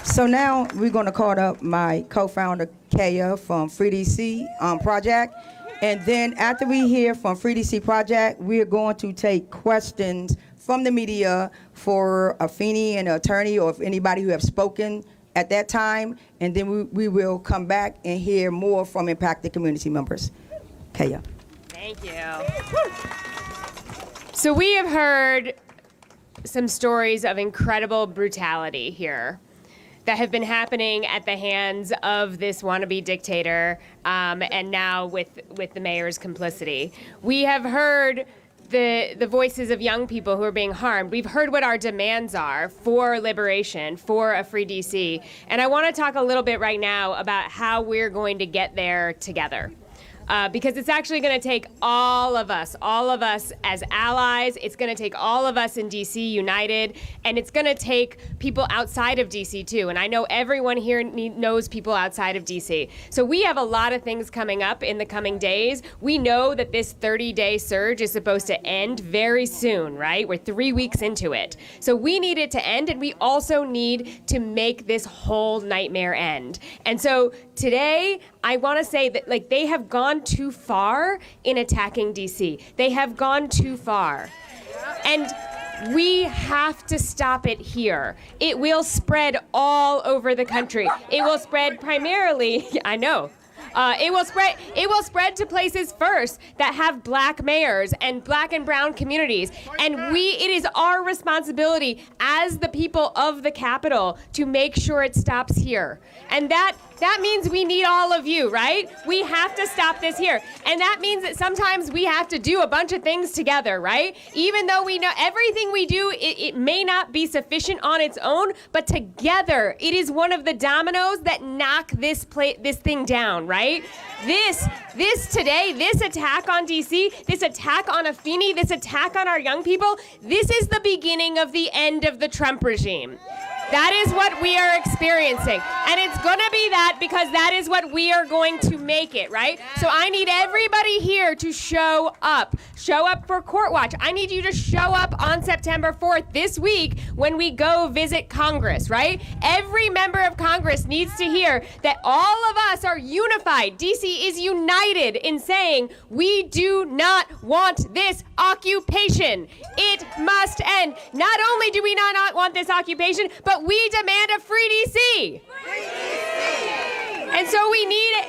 So now we're going to call up my co-founder, Kaya, from Free DC Project. And then after we hear from Free DC Project, we're going to take questions from the media for Afeni and an attorney, or if anybody who have spoken at that time. And then we will come back and hear more from impacted community members. Kaya. Thank you. So we have heard some stories of incredible brutality here that have been happening at the hands of this wannabe dictator, and now with the mayor's complicity. We have heard the voices of young people who are being harmed. We've heard what our demands are for liberation, for a free DC. And I want to talk a little bit right now about how we're going to get there together. Because it's actually going to take all of us as allies. It's going to take all of us in DC united, and it's going to take people outside of DC too. And I know everyone here knows people outside of DC. So we have a lot of things coming up in the coming days. We know that this 30-day surge is supposed to end very soon, right? We're 3 weeks into it. So we need it to end, and we also need to make this whole nightmare end. And so today, I want to say that they have gone too far in attacking DC. They have gone too far. And we have to stop it here. It will spread all over the country. It will spread primarily, I know. It will spread to places first that have black mayors and black and brown communities. And it is our responsibility as the people of the Capitol to make sure it stops here. And that means we need all of you, right? We have to stop this here. And that means that sometimes we have to do a bunch of things together, right? Even though we know everything we do, it may not be sufficient on its own, but together it is one of the dominoes that knock this thing down, right? This attack on DC, this attack on Afeni, this attack on our young people, this is the beginning of the end of the Trump regime. That is what we are experiencing. And it's going to be that because that is what we are going to make it, right? So I need everybody here to show up. Show up for Court Watch. I need you to show up on September 4th this week when we go visit Congress, right? Every member of Congress needs to hear that all of us are unified. DC is united in saying we do not want this occupation. It must end. Not only do we not want this occupation, but we demand a free DC. Free DC. And so we need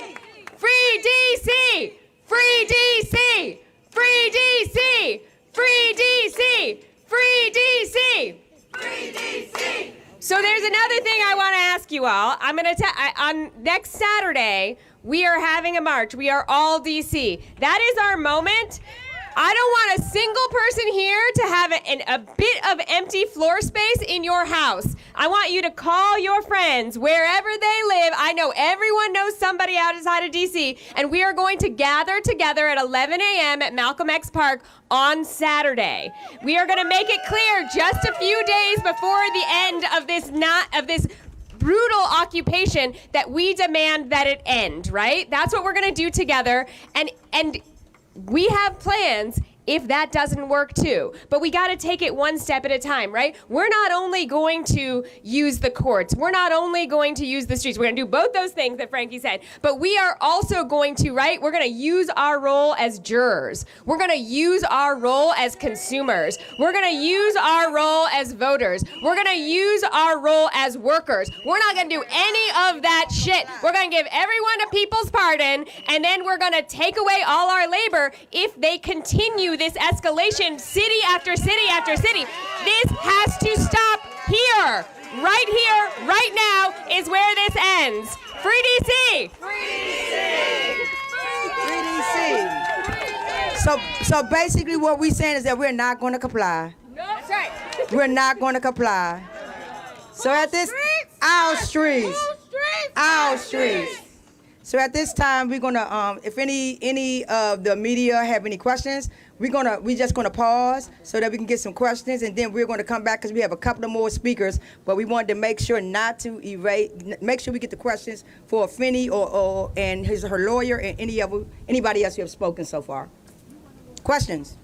free DC. Free DC. Free DC. Free DC. Free DC. Free DC. So there's another thing I want to ask you all. I'm going to on next Saturday, we are having a march. We are all DC. That is our moment. I don't want a single person here to have a bit of empty floor space in your house, I want you to call your friends wherever they live. I know everyone knows somebody outside of DC, and we are going to gather together at 11 a.m. at Malcolm X Park on Saturday. We are going to make it clear just a few days before the end of this brutal occupation that we demand that it end, right? That's what we're going to do together, and we have plans if that doesn't work too. But we got to take it one step at a time, right? We're not only going to use the courts, we're not only going to use the streets, we're going to do both those things that Frankie said, but we are also going to, right, we're going to use our role as jurors. We're going to use our role as consumers. We're going to use our role as voters. We're going to use our role as workers. We're not going to do any of that shit. We're going to give everyone a people's pardon, and then we're going to take away all our labor if they continue this escalation city after city after city. This has to stop here. Right now is where this ends. Free DC! Free DC! So basically what we're saying is that we're not going to comply. That's right. We're not going to comply. So at this, our streets. So at this time, we're gonna, if any of the media have any questions, we're just gonna pause so that we can get some questions, and then we're gonna come back because we have a couple of more speakers. But we wanted to make sure not to make sure we get the questions for Finney or her lawyer and anybody else who have spoken so far. Questions?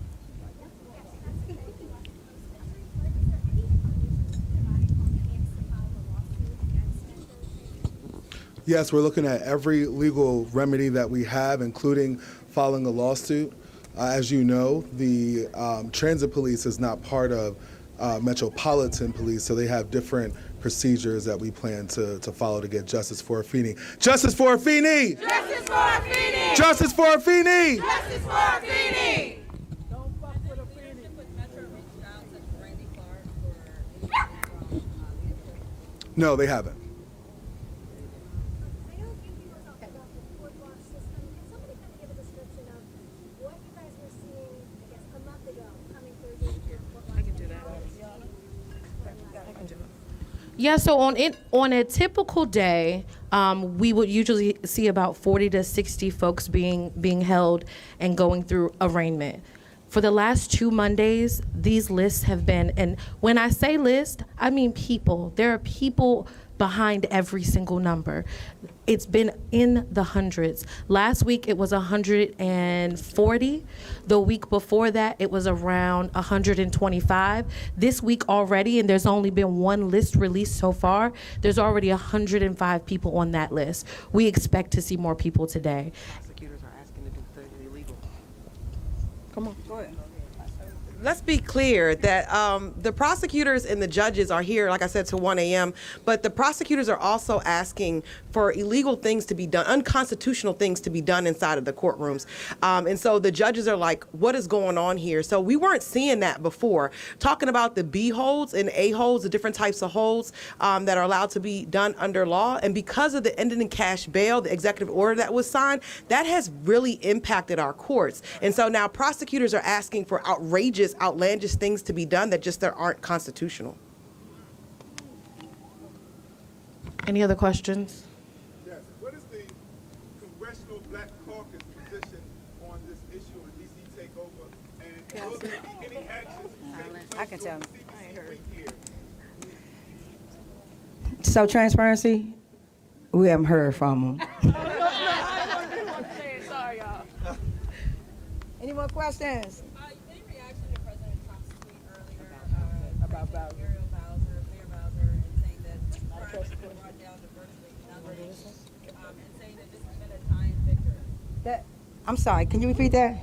Yes, we're looking at every legal remedy that we have, including filing a lawsuit. As you know, the transit police is not part of Metropolitan Police, so they have different procedures that we plan to follow to get justice for Afeni. Justice for Afeni! Justice for Afeni! Justice for Afeni! Justice for Afeni! No, they haven't. Yeah, so on a typical day, we would usually see about 40 to 60 folks being held and going through arraignment. For the last 2 Mondays, these lists have been, and when I say list, I mean people. There are people behind every single number. It's been in the hundreds. Last week it was 140. The week before that it was around 125. This week already, and there's only been one list released so far, there's already 105 people on that list. We expect to see more people today. Prosecutors are asking to do things illegal. Come on, go ahead. Let's be clear that the prosecutors and the judges are here, like I said, till 1 a.m., but the prosecutors are also asking for illegal things to be done, unconstitutional things to be done inside of the courtrooms. And so the judges are like, what is going on here? So we weren't seeing that before. Talking about the B holds and A holds, the different types of holds that are allowed to be done under law. And because of the ending in cash bail, the executive order that was signed, that has really impacted our courts. And so now prosecutors are asking for outrageous, outlandish things to be done that just aren't constitutional. Any other questions? Yes. What is the Congressional Black Caucus position on this issue of DC takeover? And will there be any actions? I can tell. So transparency, we haven't heard from them. Sorry, y'all. Any more questions? Any reaction to President Trump's tweet earlier about Mayor Bowser, and saying that crime has been brought down to virtually nothing, and saying that this has been a giant victory? I'm sorry, can you repeat that?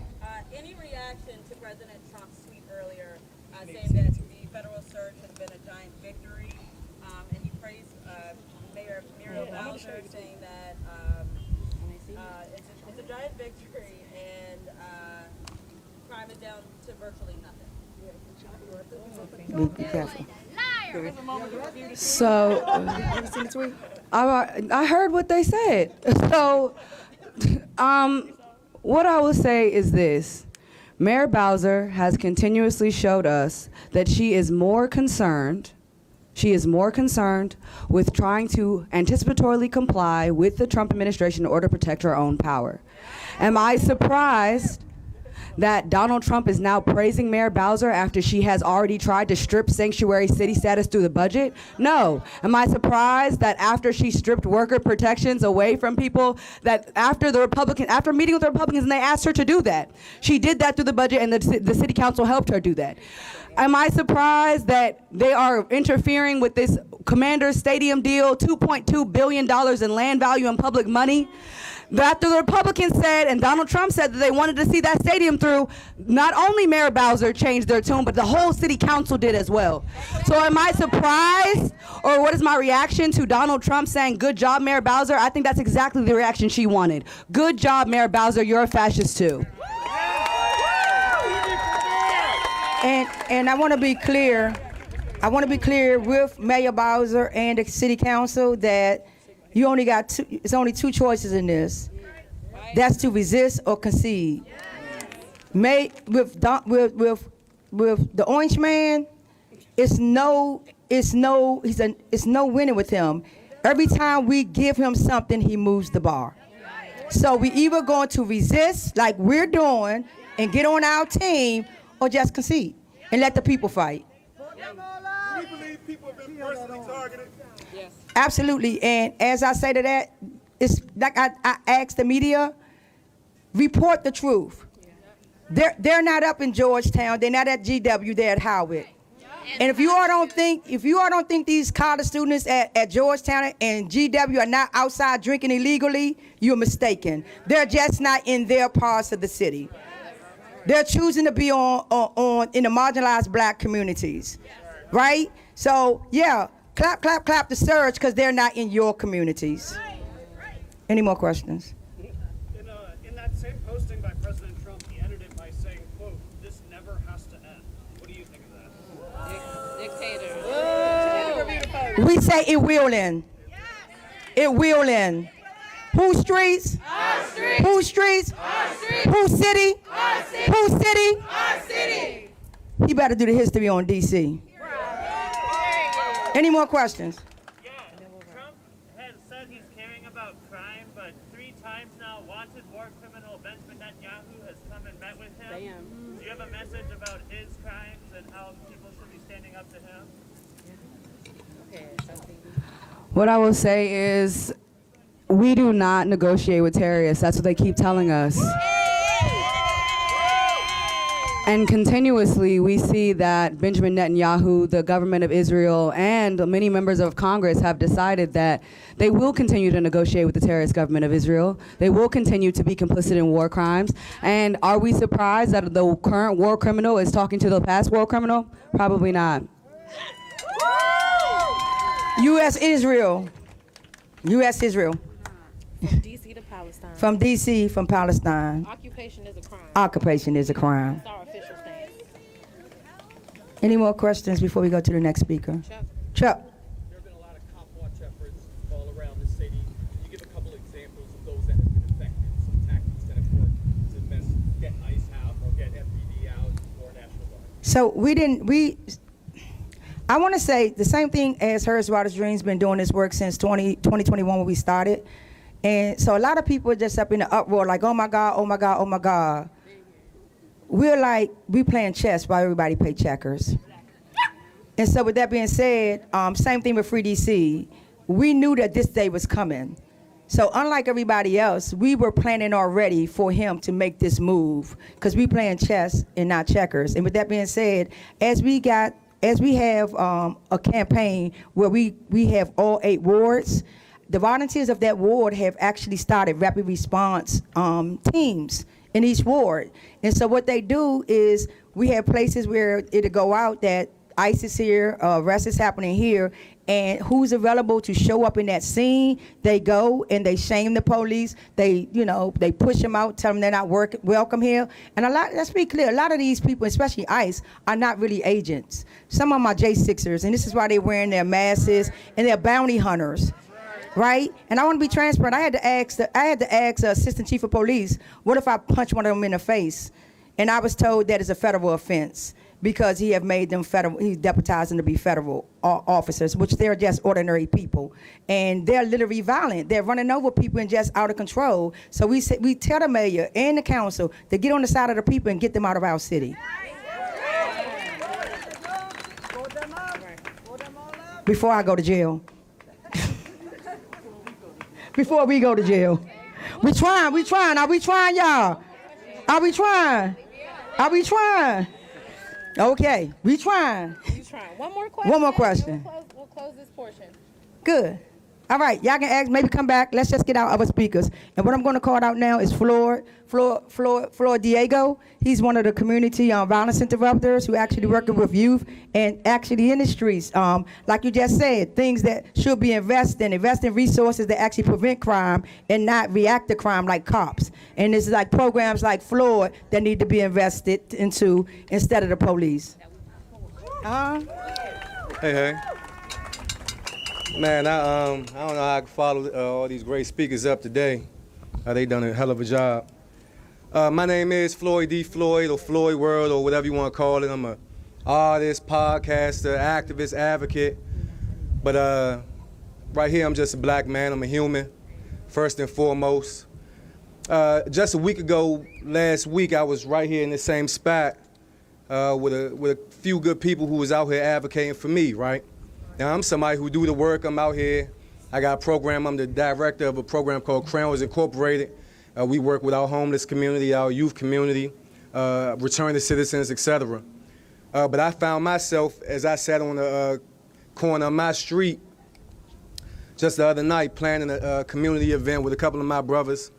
Any reaction to President Trump's tweet earlier saying that the federal surge has been a giant victory, and he praised Mayor Bowser, saying that it's a giant victory and crime is down to virtually nothing. Be careful. So, I heard what they said. So, what I will say is this. Mayor Bowser has continuously showed us that she is more concerned with trying to anticipatorily comply with the Trump administration in order to protect her own power. Am I surprised that Donald Trump is now praising Mayor Bowser after she has already tried to strip sanctuary city status through the budget? No. Am I surprised that after she stripped worker protections away from people, that after meeting with the Republicans and they asked her to do that, she did that through the budget and the city council helped her do that? Am I surprised that they are interfering with this Commander Stadium deal, $2.2 billion in land value and public money? After the Republicans said and Donald Trump said that they wanted to see that stadium through, not only Mayor Bowser changed their tune, but the whole city council did as well. So am I surprised, or what is my reaction to Donald Trump saying, good job, Mayor Bowser? I think that's exactly the reaction she wanted. Good job, Mayor Bowser, you're a fascist too. And I want to be clear. I want to be clear with Mayor Bowser and the city council that you only got it's only two choices in this. That's to resist or concede. With the orange man, it's no winning with him. Every time we give him something, he moves the bar. So we either going to resist like we're doing and get on our team, or just concede and let the people fight. Do we believe people have been personally targeted? Yes. Absolutely, and as I say to that, it's like I ask the media, report the truth. They're not up in Georgetown, they're not at GW, they're at Howard. And if you all don't think these college students at Georgetown and GW are not outside drinking illegally, you're mistaken. They're just not in their parts of the city. They're choosing to be in the marginalized black communities, right? So yeah, clap, clap, clap the surge because they're not in your communities. Any more questions? In that same posting by President Trump, he ended it by saying, quote, "This never has to end." What do you think of that? Dictator. We say it will end. It will end. Whose streets? Our streets. Whose streets? Our streets. Whose city? Our city. Whose city? Our city. He better do the history on DC. Any more questions? Yeah, Trump has said he's caring about crime, but 3 times now wanted war criminal Benjamin Netanyahu has come and met with him. Damn. Do you have a message about his crimes and how people should be standing up to him? What I will say is, we do not negotiate with terrorists. That's what they keep telling us. And continuously, we see that Benjamin Netanyahu, the government of Israel, and many members of Congress have decided that they will continue to negotiate with the terrorist government of Israel. They will continue to be complicit in war crimes. And are we surprised that the current war criminal is talking to the past war criminal? Probably not. U.S. Israel. U.S. Israel. From D.C. to Palestine. From D.C., from Palestine. Occupation is a crime. Occupation is a crime. That's our official stance. Any more questions before we go to the next speaker? Chuck. There have been a lot of cop watch efforts all around the city. Can you give a couple examples of those that have been effective, some tactics that have worked to get ICE out or get FPD out or National Guard? So I want to say the same thing as Harriet's Wildest Dreams been doing this work since 2021 when we started. And so a lot of people are just up in the uproar like, oh my God, oh my God, oh my God. We playing chess while everybody play checkers. And so with that being said, same thing with Free DC. We knew that this day was coming. So unlike everybody else, we were planning already for him to make this move because we playing chess and not checkers. And with that being said, as we have a campaign where we have all 8 wards, the volunteers of that ward have actually started rapid response teams in each ward. And so what they do is we have places where it'll go out that ICE is here, arrest is happening here, and who's available to show up in that scene, they go and they shame the police. They push them out, tell them they're not welcome here. And let's be clear, a lot of these people, especially ICE, are not really agents. Some of them are J6ers, and this is why they're wearing their masks, and they're bounty hunters. Right? And I want to be transparent. I had to ask the Assistant Chief of Police, what if I punch one of them in the face? And I was told that it's a federal offense because he have made them federal, he's deputized them to be federal officers, which they're just ordinary people. And they're literally violent. They're running over people and just out of control. So we tell the mayor and the council to get on the side of the people and get them out of our city. Before I go to jail. Before we go to jail. We trying. Are we trying, y'all? Are we trying? Are we trying? Okay, we trying. You trying. One more question. One more question. We'll close this portion. Good. All right, y'all can ask, maybe come back. Let's just get our other speakers. And what I'm going to call out now is Floyd Diego. He's one of the community violence interrupters who actually working with youth and actually in the streets. Like you just said, things that should be invest in resources that actually prevent crime and not react to crime like cops. And this is like programs like Floyd that need to be invested into instead of the police. Hey. Man, I don't know how I can follow all these great speakers up today. They done a hell of a job. My name is Floyd D. Floyd, or Floyd World, or whatever you want to call it. I'm an artist, podcaster, activist, advocate. But right here, I'm just a black man. I'm a human, first and foremost. Just a week ago, last week, I was right here in the same spot with a few good people who was out here advocating for me, right? Now, I'm somebody who do the work. I'm out here. I got a program. I'm the director of a program called Crowns Incorporated. We work with our homeless community, our youth community, returning citizens, etc. But I found myself, as I sat on the corner of my street just the other night, planning a community event with a couple of my brothers,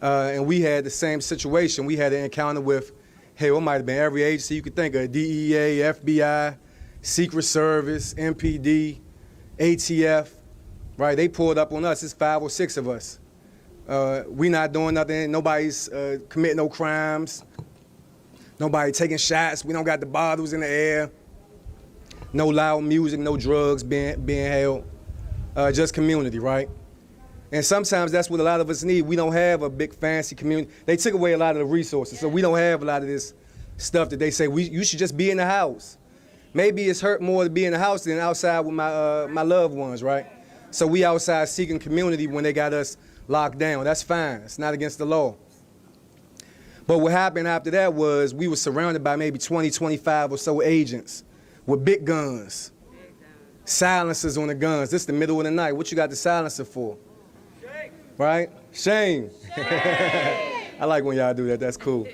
and we had the same situation. We had an encounter with, hey, it might have been every agency you could think of, DEA, FBI, Secret Service, MPD, ATF, right? They pulled up on us. It's 5 or 6 of us. We not doing nothing. Nobody's committing no crimes. Nobody taking shots. We don't got the bottles in the air. No loud music, no drugs being held. Just community, right? And sometimes that's what a lot of us need. We don't have a big fancy community. They took away a lot of the resources, so we don't have a lot of this stuff that they say you should just be in the house. Maybe it's hurt more to be in the house than outside with my loved ones, right? So we outside seeking community when they got us locked down. That's fine. It's not against the law. But what happened after that was we were surrounded by maybe 20, 25 or so agents with big guns, silencers on the guns. This is the middle of the night. What you got the silencer for? Shame. Right? Shame. I like when y'all do that. That's cool.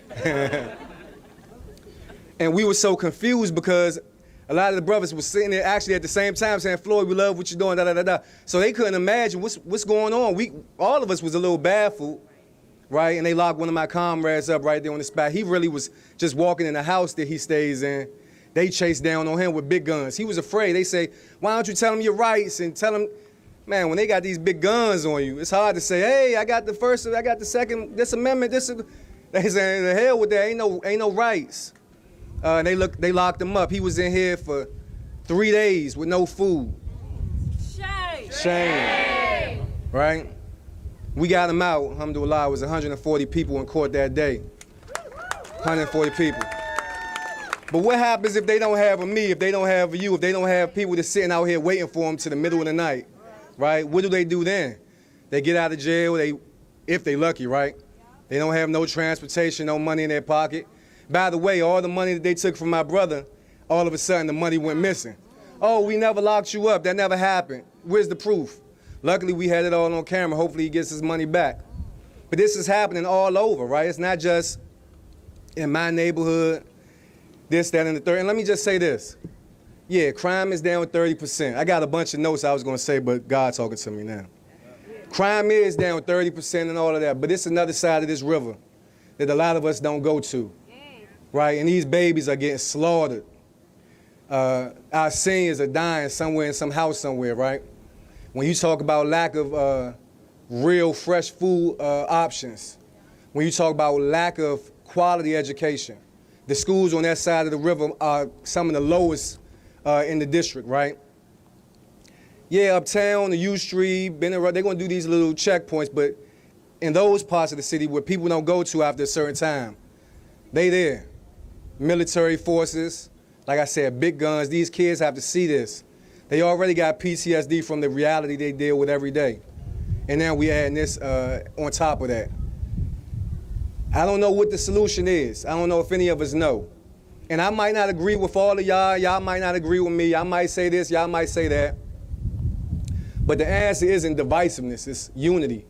And we were so confused because a lot of the brothers were sitting there actually at the same time saying, Floyd, we love what you're doing, da-da-da-da. So they couldn't imagine what's going on. All of us was a little baffled, right? And they locked one of my comrades up right there on the spot. He really was just walking in the house that he stays in. They chased down on him with big guns. He was afraid. They say, why don't you tell him your rights and tell him, man, when they got these big guns on you, it's hard to say, hey, I got the first, I got the second, this amendment, this is, they say, the hell with that, ain't no rights. And they locked him up. He was in here for 3 days with no food. Shame. Right? We got him out. Alhamdulillah, it was 140 people in court that day. 140 people. But what happens if they don't have me, if they don't have you, if they don't have people that's sitting out here waiting for them to the middle of the night, right? What do they do then? They get out of jail, if they lucky, right? They don't have no transportation, no money in their pocket. By the way, all the money that they took from my brother, all of a sudden the money went missing. Oh, we never locked you up. That never happened. Where's the proof? Luckily, we had it all on camera. Hopefully he gets his money back. But this is happening all over, right? It's not just in my neighborhood, this, that, and the third. And let me just say this. Yeah, crime is down 30%. I got a bunch of notes I was going to say, but God's talking to me now. Crime is down 30% and all of that, but it's another side of this river that a lot of us don't go to. Right, and these babies are getting slaughtered. Our seniors are dying somewhere in some house somewhere, right? When you talk about lack of real fresh food options, when you talk about lack of quality education, the schools on that side of the river are some of the lowest in the district, right? Yeah, uptown, the U Street, they're gonna do these little checkpoints, but in those parts of the city where people don't go to after a certain time, They there. Military forces, like I said, big guns. These kids have to see this. They already got PTSD from the reality they deal with every day. And now we adding this on top of that. I don't know what the solution is. I don't know if any of us know. And I might not agree with all of y'all. Y'all might not agree with me. I might say this, y'all might say that. But the answer isn't divisiveness, it's unity.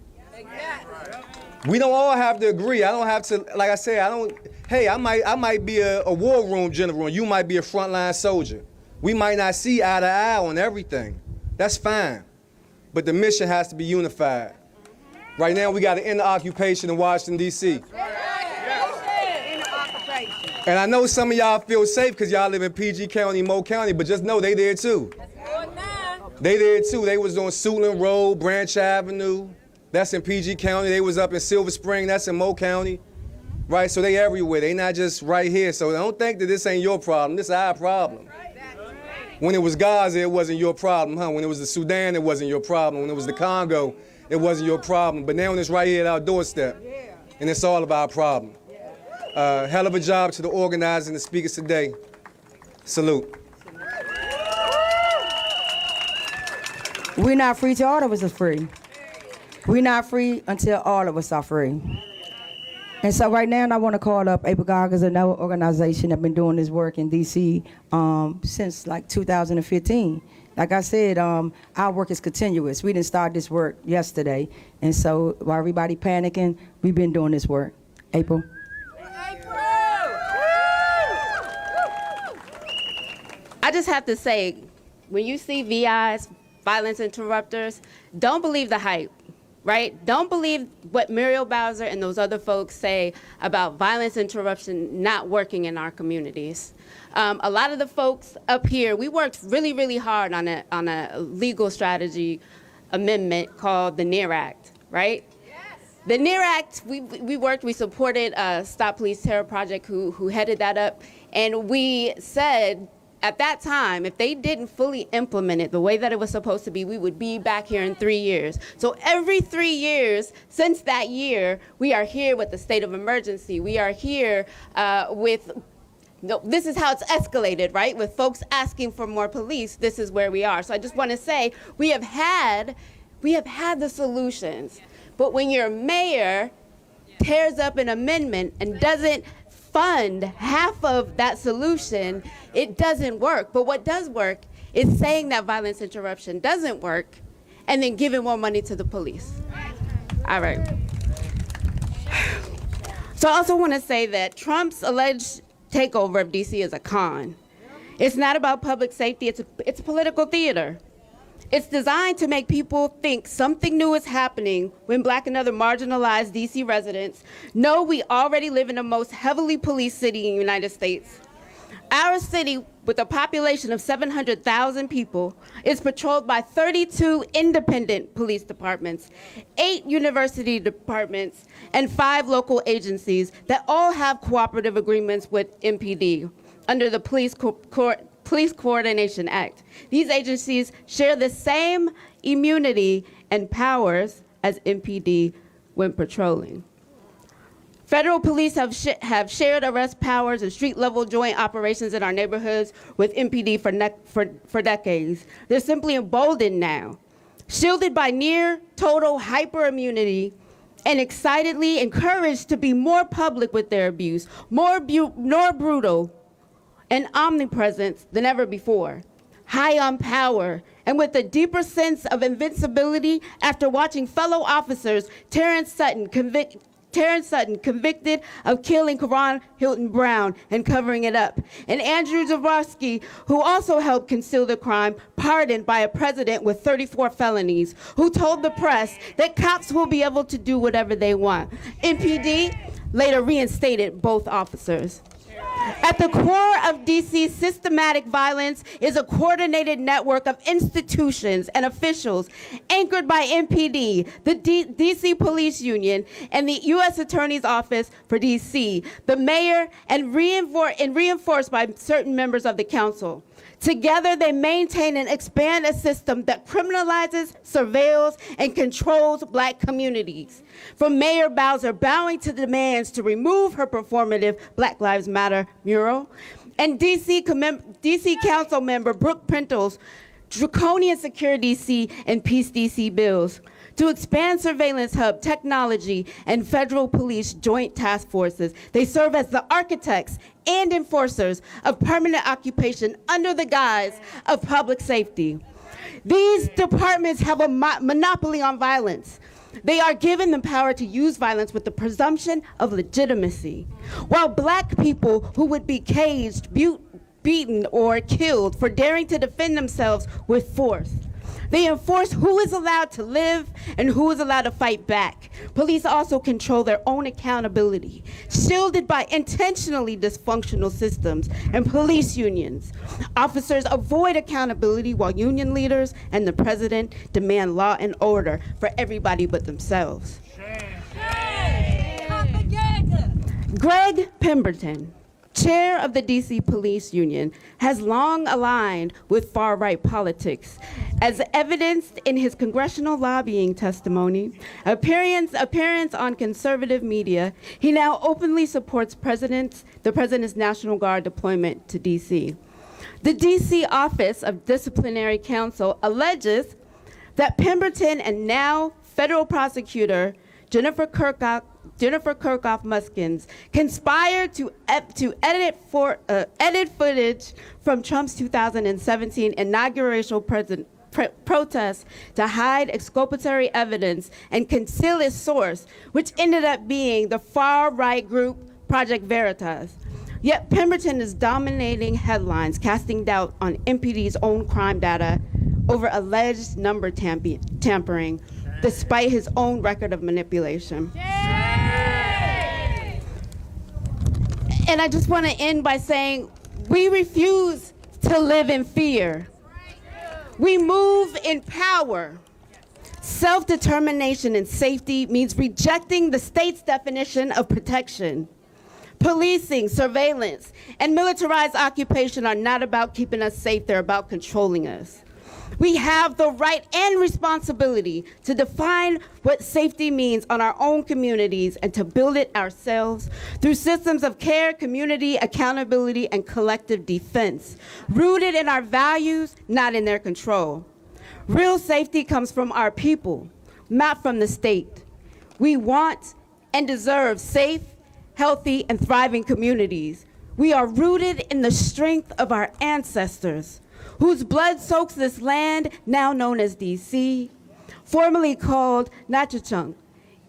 We don't all have to agree. I don't have to, like I said, I might be a war room general and you might be a frontline soldier. We might not see eye to eye on everything. That's fine. But the mission has to be unified. Right now we got to end the occupation in Washington, D.C. And I know some of y'all feel safe because y'all live in PG County, Mo County, but just know they there too. They there too. They was on Suitland Road, Branch Avenue. That's in PG County. They was up in Silver Spring. That's in Mo County. Right, so they everywhere. They not just right here. So don't think that this ain't your problem. This is our problem. When it was Gaza, it wasn't your problem, huh? When it was the Sudan, it wasn't your problem. When it was the Congo, it wasn't your problem. But now it's right here at our doorstep, and it's all of our problem. Hell of a job to the organizers and the speakers today. Salute. We're not free till all of us are free. We're not free until all of us are free. And so right now I want to call up APAGOG as another organization that's been doing this work in D.C. Since like 2015. Like I said, our work is continuous. We didn't start this work yesterday. And so while everybody panicking, we've been doing this work. April? I just have to say, when you see VIs, violence interrupters, don't believe the hype, right? Don't believe what Muriel Bowser and those other folks say about violence interruption not working in our communities. A lot of the folks up here, we worked really, really hard on a legal strategy amendment called the NEAR Act, right? The NEAR Act, we supported Stop Police Terror Project who headed that up, and we said at that time, if they didn't fully implement it the way that it was supposed to be, we would be back here in 3 years. So every 3 years since that year, we are here with the state of emergency. We are here this is how it's escalated, right? With folks asking for more police, this is where we are. So I just want to say, we have had the solutions. But when your mayor tears up an amendment and doesn't fund half of that solution, it doesn't work. But what does work is saying that violence interruption doesn't work and then giving more money to the police. All right. So I also want to say that Trump's alleged takeover of DC is a con. It's not about public safety, it's political theater. It's designed to make people think something new is happening when Black and other marginalized DC residents know we already live in the most heavily policed city in the United States. Our city, with a population of 700,000 people, is patrolled by 32 independent police departments, 8 university departments, and 5 local agencies that all have cooperative agreements with MPD under the Police Coordination Act. These agencies share the same immunity and powers as MPD when patrolling. Federal police have shared arrest powers and street-level joint operations in our neighborhoods with MPD for decades. They're simply emboldened now, shielded by near total hyper-immunity, and excitedly encouraged to be more public with their abuse, more brutal, and omnipresent than ever before. High on power, and with a deeper sense of invincibility after watching fellow officers Terrence Sutton convicted of killing Karan Hilton Brown and covering it up, and Andrew Jaworski, who also helped conceal the crime, pardoned by a president with 34 felonies, who told the press that cops will be able to do whatever they want. MPD later reinstated both officers. At the core of DC's systematic violence is a coordinated network of institutions and officials anchored by MPD, the DC Police Union, and the U.S. Attorney's Office for DC, the mayor, and reinforced by certain members of the council. Together, they maintain and expand a system that criminalizes, surveils, and controls Black communities. From Mayor Bowser bowing to demands to remove her performative Black Lives Matter mural, and DC Council member Brooke Prentle's draconian Secure DC and Peace DC bills, to expand surveillance hub technology and federal police joint task forces. They serve as the architects and enforcers of permanent occupation under the guise of public safety. These departments have a monopoly on violence. They are given the power to use violence with the presumption of legitimacy, while Black people who would be caged, beaten, or killed for daring to defend themselves with force. They enforce who is allowed to live and who is allowed to fight back. Police also control their own accountability, shielded by intentionally dysfunctional systems and police unions. Officers avoid accountability while union leaders and the president demand law and order for everybody but themselves. Greg Pemberton, chair of the DC Police Union, has long aligned with far-right politics. As evidenced in his congressional lobbying testimony, appearance on conservative media, he now openly supports the President's National Guard deployment to DC. The DC Office of Disciplinary Counsel alleges that Pemberton and now federal prosecutor Jennifer Kirkhoff Muskins conspired to edit footage from Trump's 2017 inaugural protests to hide exculpatory evidence and conceal its source, which ended up being the far-right group Project Veritas. Yet Pemberton is dominating headlines, casting doubt on MPD's own crime data over alleged number tampering, despite his own record of manipulation. And I just want to end by saying we refuse to live in fear. We move in power. Self-determination and safety means rejecting the state's definition of protection. Policing, surveillance, and militarized occupation are not about keeping us safe, they're about controlling us. We have the right and responsibility to define what safety means on our own communities and to build it ourselves through systems of care, community, accountability, and collective defense, rooted in our values, not in their control. Real safety comes from our people, not from the state. We want and deserve safe, healthy, and thriving communities. We are rooted in the strength of our ancestors, whose blood soaks this land, now known as DC, formerly called Natchitoches,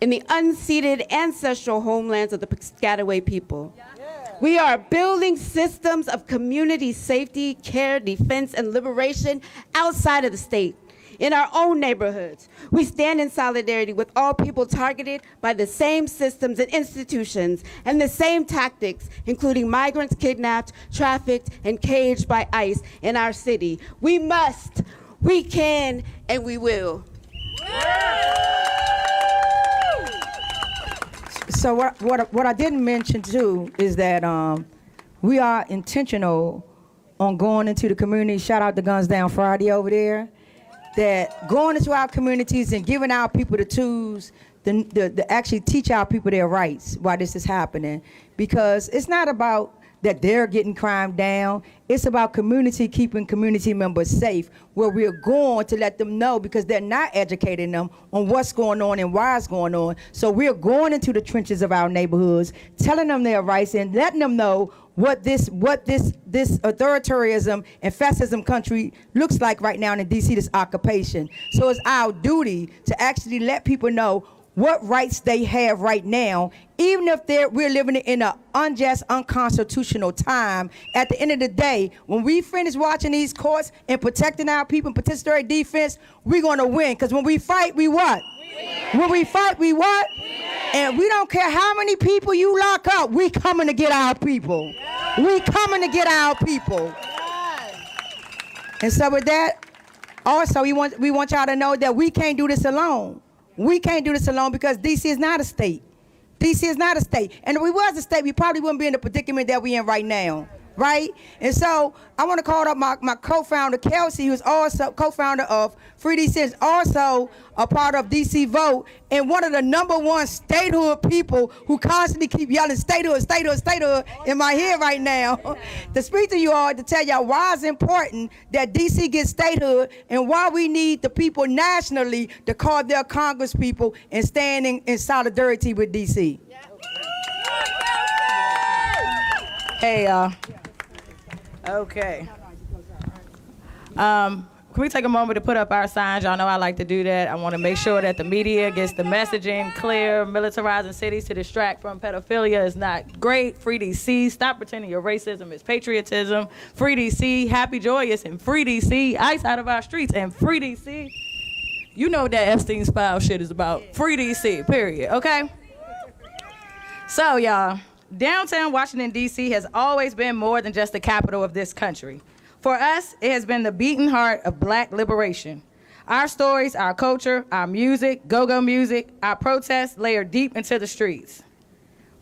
in the unceded ancestral homelands of the Piscataway people. We are building systems of community safety, care, defense, and liberation outside of the state, in our own neighborhoods. We stand in solidarity with all people targeted by the same systems and institutions and the same tactics, including migrants kidnapped, trafficked, and caged by ICE in our city. We must, we can, and we will. So what I didn't mention too is that we are intentional on going into the community. Shout out to Guns Down Friday over there. That going into our communities and giving our people the tools to actually teach our people their rights while this is happening. Because it's not about that they're getting crime down. It's about community keeping community members safe, where we're going to let them know, because they're not educating them on what's going on and why it's going on. So we're going into the trenches of our neighborhoods, telling them their rights and letting them know what this authoritarianism and fascism country looks like right now in DC, this occupation. So it's our duty to actually let people know what rights they have right now, even if we're living in an unjust, unconstitutional time. At the end of the day, when we finish watching these courts and protecting our people and participatory defense, we're going to win. Because when we fight, we what? When we fight, we what? And we don't care how many people you lock up, we coming to get our people. We coming to get our people. And so with that, also we want y'all to know that we can't do this alone. We can't do this alone because DC is not a state. DC is not a state. And if we was a state, we probably wouldn't be in the predicament that we're in right now. Right? And so I want to call up my co-founder, Kelsey, who's also co-founder of Free DC, is also a part of DC Vote, and one of the #1 statehood people who constantly keep yelling statehood, statehood, statehood in my head right now. To speak to you all, to tell y'all why it's important that DC gets statehood and why we need the people nationally to call their Congress people and standing in solidarity with DC. Hey, y'all. Okay. Can we take a moment to put up our signs? Y'all know I like to do that. I want to make sure that the media gets the messaging clear. Militarizing cities to distract from pedophilia is not great. Free DC. Stop pretending your racism is patriotism. Free DC. Happy, joyous, and free DC. Ice out of our streets and free DC. You know what that Epstein file shit is about. Free DC, period, okay? So, y'all. Downtown Washington, D.C. has always been more than just the capital of this country. For us, it has been the beating heart of Black liberation. Our stories, our culture, our music, go-go music, our protests layer deep into the streets.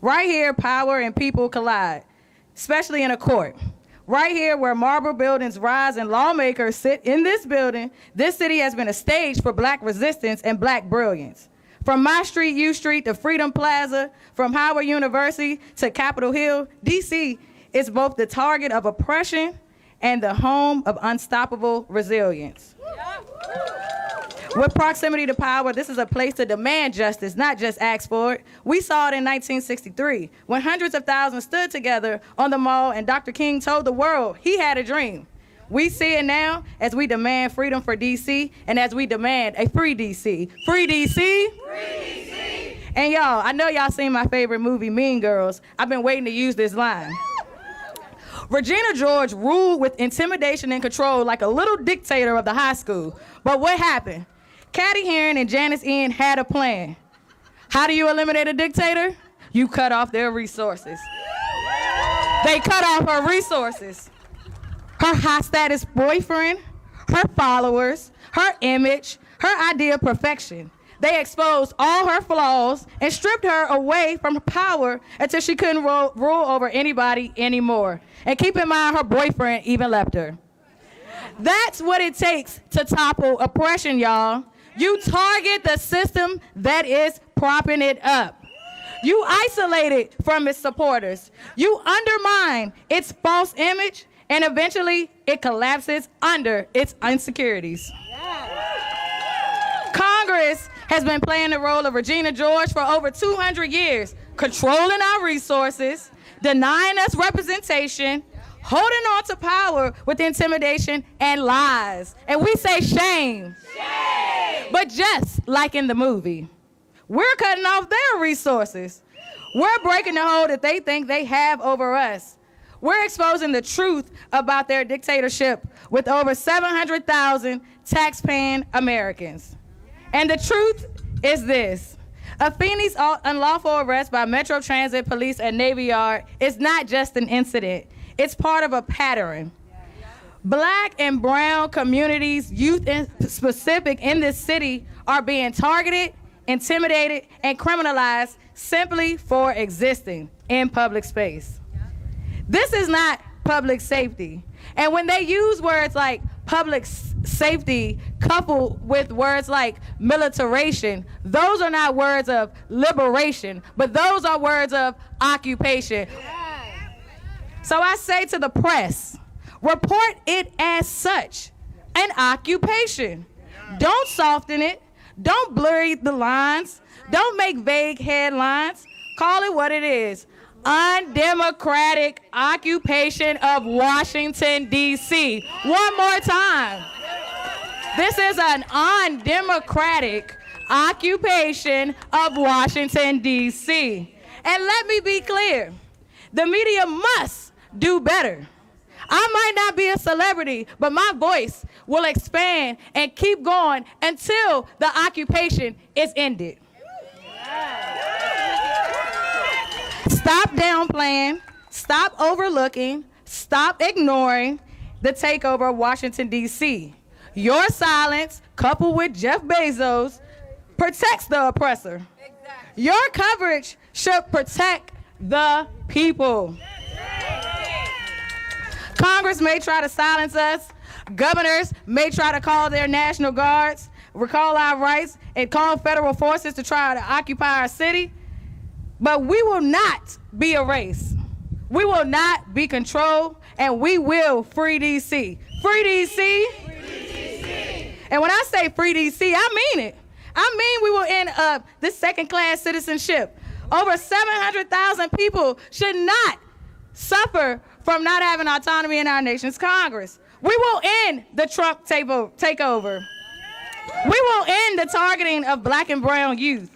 Right here, power and people collide, especially in a court. Right here where marble buildings rise and lawmakers sit in this building, this city has been a stage for Black resistance and Black brilliance. From my street, U Street, to Freedom Plaza, from Howard University to Capitol Hill, D.C. is both the target of oppression and the home of unstoppable resilience. With proximity to power, this is a place to demand justice, not just ask for it. We saw it in 1963, when hundreds of thousands stood together on the mall and Dr. King told the world he had a dream. We see it now as we demand freedom for D.C. and as we demand a free D.C. Free D.C. Free D.C. And y'all, I know y'all seen my favorite movie, Mean Girls. I've been waiting to use this line. Regina George ruled with intimidation and control like a little dictator of the high school. But what happened? Caddy Heron and Janice Ian had a plan. How do you eliminate a dictator? You cut off their resources. They cut off her resources. Her high-status boyfriend, her followers, her image, her idea of perfection. They exposed all her flaws and stripped her away from power until she couldn't rule over anybody anymore. And keep in mind, her boyfriend even left her. That's what it takes to topple oppression, y'all. You target the system that is propping it up. You isolate it from its supporters. You undermine its false image, and eventually it collapses under its insecurities. Congress has been playing the role of Regina George for over 200 years, controlling our resources, denying us representation, holding on to power with intimidation and lies. And we say shame. Shame. But just like in the movie, we're cutting off their resources. We're breaking the hold that they think they have over us. We're exposing the truth about their dictatorship with over 700,000 tax-paying Americans. And the truth is this. Afeni's unlawful arrest by Metro Transit Police at Navy Yard is not just an incident. It's part of a pattern. Black and brown communities, youth in specific in this city, are being targeted, intimidated, and criminalized simply for existing in public space. This is not public safety. And when they use words like public safety coupled with words like militarization, those are not words of liberation, but those are words of occupation. So I say to the press, report it as such, an occupation. Don't soften it. Don't blur the lines. Don't make vague headlines. Call it what it is. Undemocratic occupation of Washington, D.C. One more time. This is an undemocratic occupation of Washington, D.C. And let me be clear, the media must do better. I might not be a celebrity, but my voice will expand and keep going until the occupation is ended. Stop downplaying. Stop stop overlooking, stop ignoring the takeover of Washington, D.C. Your silence, coupled with Jeff Bezos, protects the oppressor. Exactly. Your coverage should protect the people. Congress may try to silence us. Governors may try to call their National Guards, recall our rights, and call federal forces to try to occupy our city. But we will not be erased. We will not be controlled, and we will free D.C. Free D.C. Free D.C. And when I say free D.C., I mean it. I mean we will end up this second-class citizenship. Over 700,000 people should not suffer from not having autonomy in our nation's Congress. We will end the Trump takeover. We will end the targeting of black and brown youth,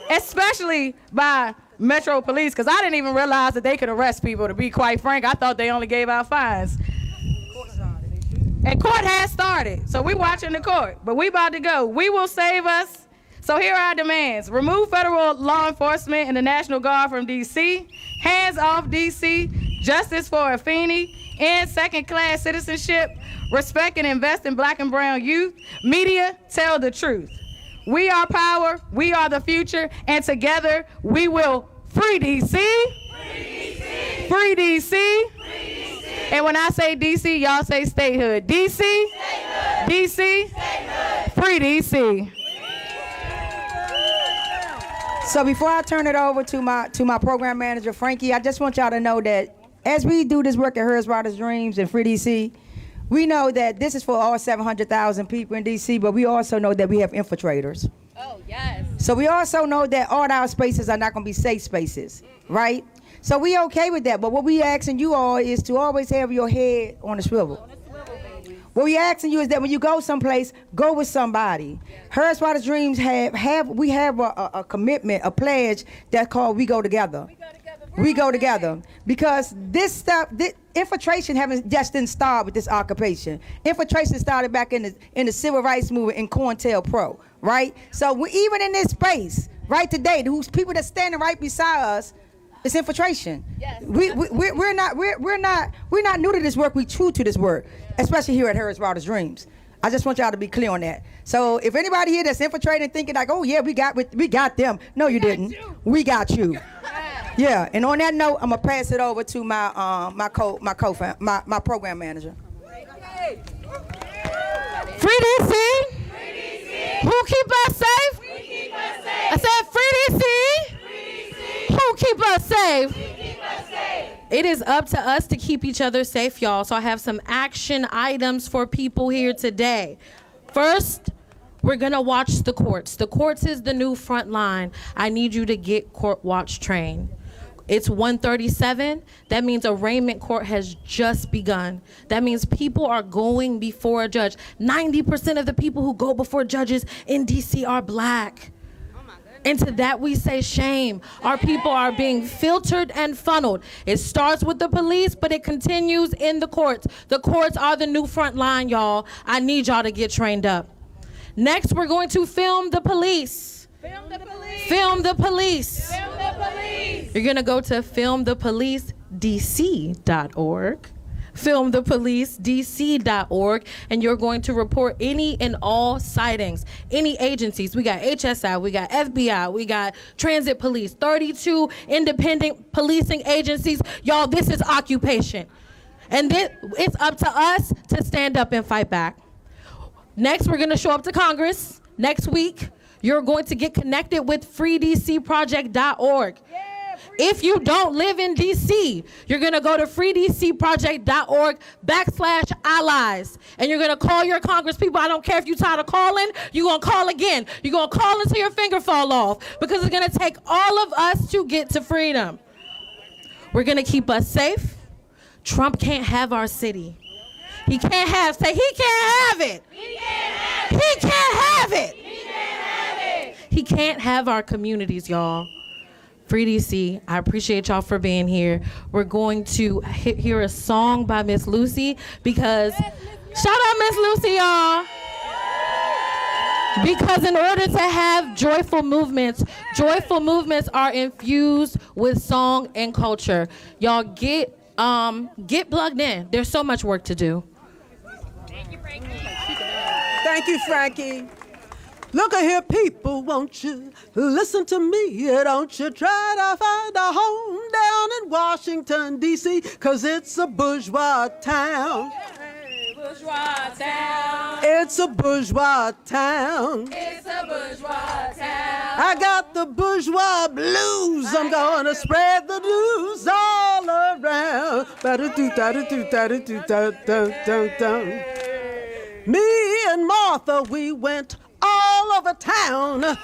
especially by Metro Police, because I didn't even realize that they could arrest people, to be quite frank. I thought they only gave out fines. And court has started, so we watching the court, but we about to go. We will save us. So here are our demands. Remove federal law enforcement and the National Guard from D.C. Hands off D.C. Justice for Afeni. End second-class citizenship. Respect and invest in black and brown youth. Media, tell the truth. We are power. We are the future. And together, we will free D.C. Free D.C. Free D.C. And when I say D.C., y'all say statehood. D.C. Statehood. D.C. Statehood. Free D.C. So before I turn it over to my program manager, Frankie, I just want y'all to know that as we do this work at Harriet's Wildest Dreams and Free DC, we know that this is for all 700,000 people in DC, but we also know that we have infiltrators. Oh, yes. So we also know that all our spaces are not going to be safe spaces, right? So we okay with that, but what we asking you all is to always have your head on a swivel. What we asking you is that when you go someplace, go with somebody. Harriet's Wildest Dreams we have a commitment, a pledge that's called We Go Together. We go together because this stuff, infiltration didn't start with this occupation. Infiltration started back in the civil rights movement in COINTELPRO, right? So even in this space, right today, who's people that's standing right beside us, it's infiltration. Yes. We're not new to this work. We true to this work, especially here at Harriet's Wildest Dreams. I just want y'all to be clear on that. So if anybody here that's infiltrating, thinking like, oh yeah, we got them. No, you didn't. We got you. Yeah. And on that note, I'm gonna pass it over to my program manager. Free DC. Who keep us safe? We keep us safe. I said free DC. Who keep us safe? It is up to us to keep each other safe, y'all. So I have some action items for people here today. First, we're gonna watch the courts. The courts is the new front line. I need you to get court watch trained. It's 1:37. That means arraignment court has just begun. That means people are going before a judge. 90% of the people who go before judges in DC are black. And to that we say shame. Our people are being filtered and funneled. It starts with the police, but it continues in the courts. The courts are the new front line, y'all. I need y'all to get trained up. Next, we're going to film the police. Film the police. Film the police. Film the police. You're gonna go to filmthepolicedc.org. filmthepolicedc.org, and you're going to report any and all sightings, any agencies. We got HSI, we got FBI, we got Transit Police, 32 independent policing agencies. Y'all, this is occupation. And it's up to us to stand up and fight back. Next, we're gonna show up to Congress. Next week, you're going to get connected with freedcproject.org. If you don't live in DC, you're gonna go to freedcproject.org/allies, and you're gonna call your Congress people. I don't care if you're tired of calling, you're gonna call again. You're gonna call until your finger fall off, because it's gonna take all of us to get to freedom. We're gonna keep us safe. Trump can't have our city. He can't have it. He can't have it. He can't have our communities, y'all. Free DC, I appreciate y'all for being here. We're going to hear a song by Miss Lucy, because shout out Miss Lucy, y'all. Because in order to have joyful movements are infused with song and culture. Y'all get plugged in. There's so much work to do. Thank you, Frankie. Thank you, Frankie. Look at here, people, won't you listen to me? Don't you try to find a home down in Washington, D.C., 'cause it's a bourgeois town. Bourgeois town. It's a bourgeois town. It's a bourgeois town. I got the bourgeois blues. I'm gonna spread the news all around. Me and Martha, we went all over town.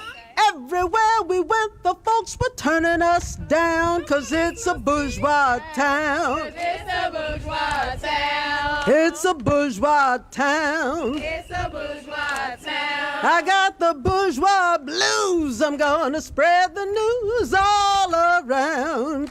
Everywhere we went, the folks were turning us down, 'cause it's a bourgeois town. It's a bourgeois town. It's a bourgeois town. It's a bourgeois town. I got the bourgeois blues. I'm gonna spread the news all around.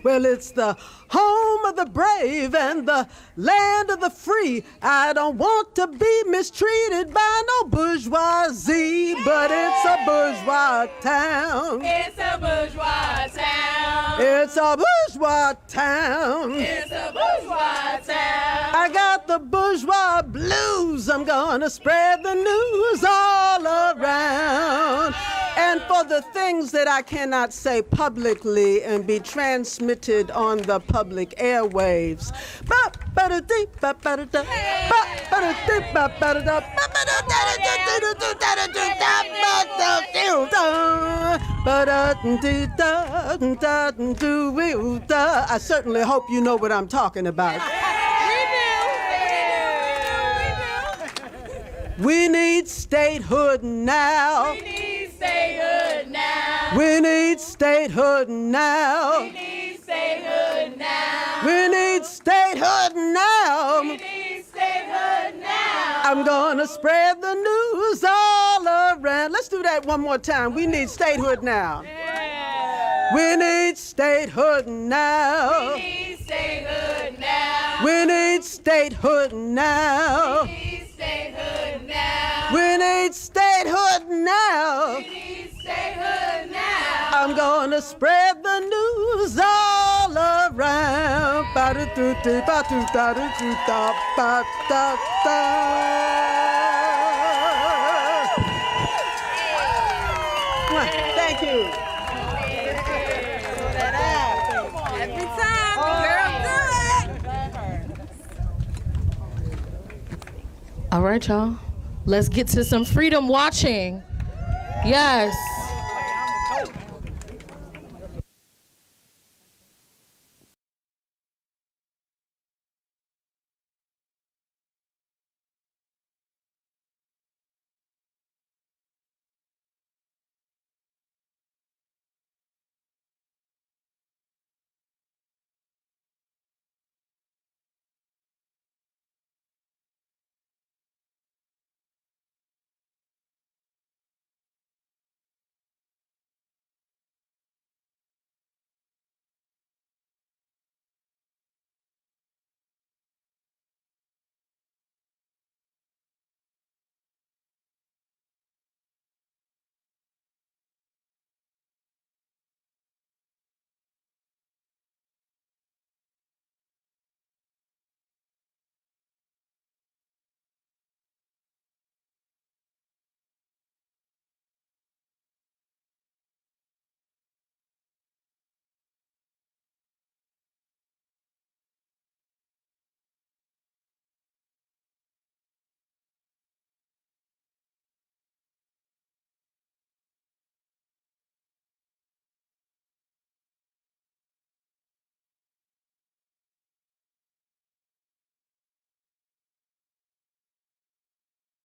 Well, it's the home of the brave and the land of the free. I don't want to be mistreated by no bourgeoisie, but it's a bourgeois town. It's a bourgeois town. It's a bourgeois town. It's a bourgeois town. I got the bourgeois blues. I'm gonna spread the news all around. And for the things that I cannot say publicly and be transmitted on the public airwaves. I certainly hope you know what I'm talking about. We need statehood now. We need statehood now. We need statehood now. We need statehood now. We need statehood now. We need statehood now. I'm gonna spread the news all around. Let's do that one more time. We need statehood now. We need statehood now. We need statehood now. We need statehood now. We need statehood now. We need statehood now. We need statehood now. I'm gonna spread the news all around. Thank you. Every time, girl, do it. All right, y'all. Let's get to some freedom watching. Yes.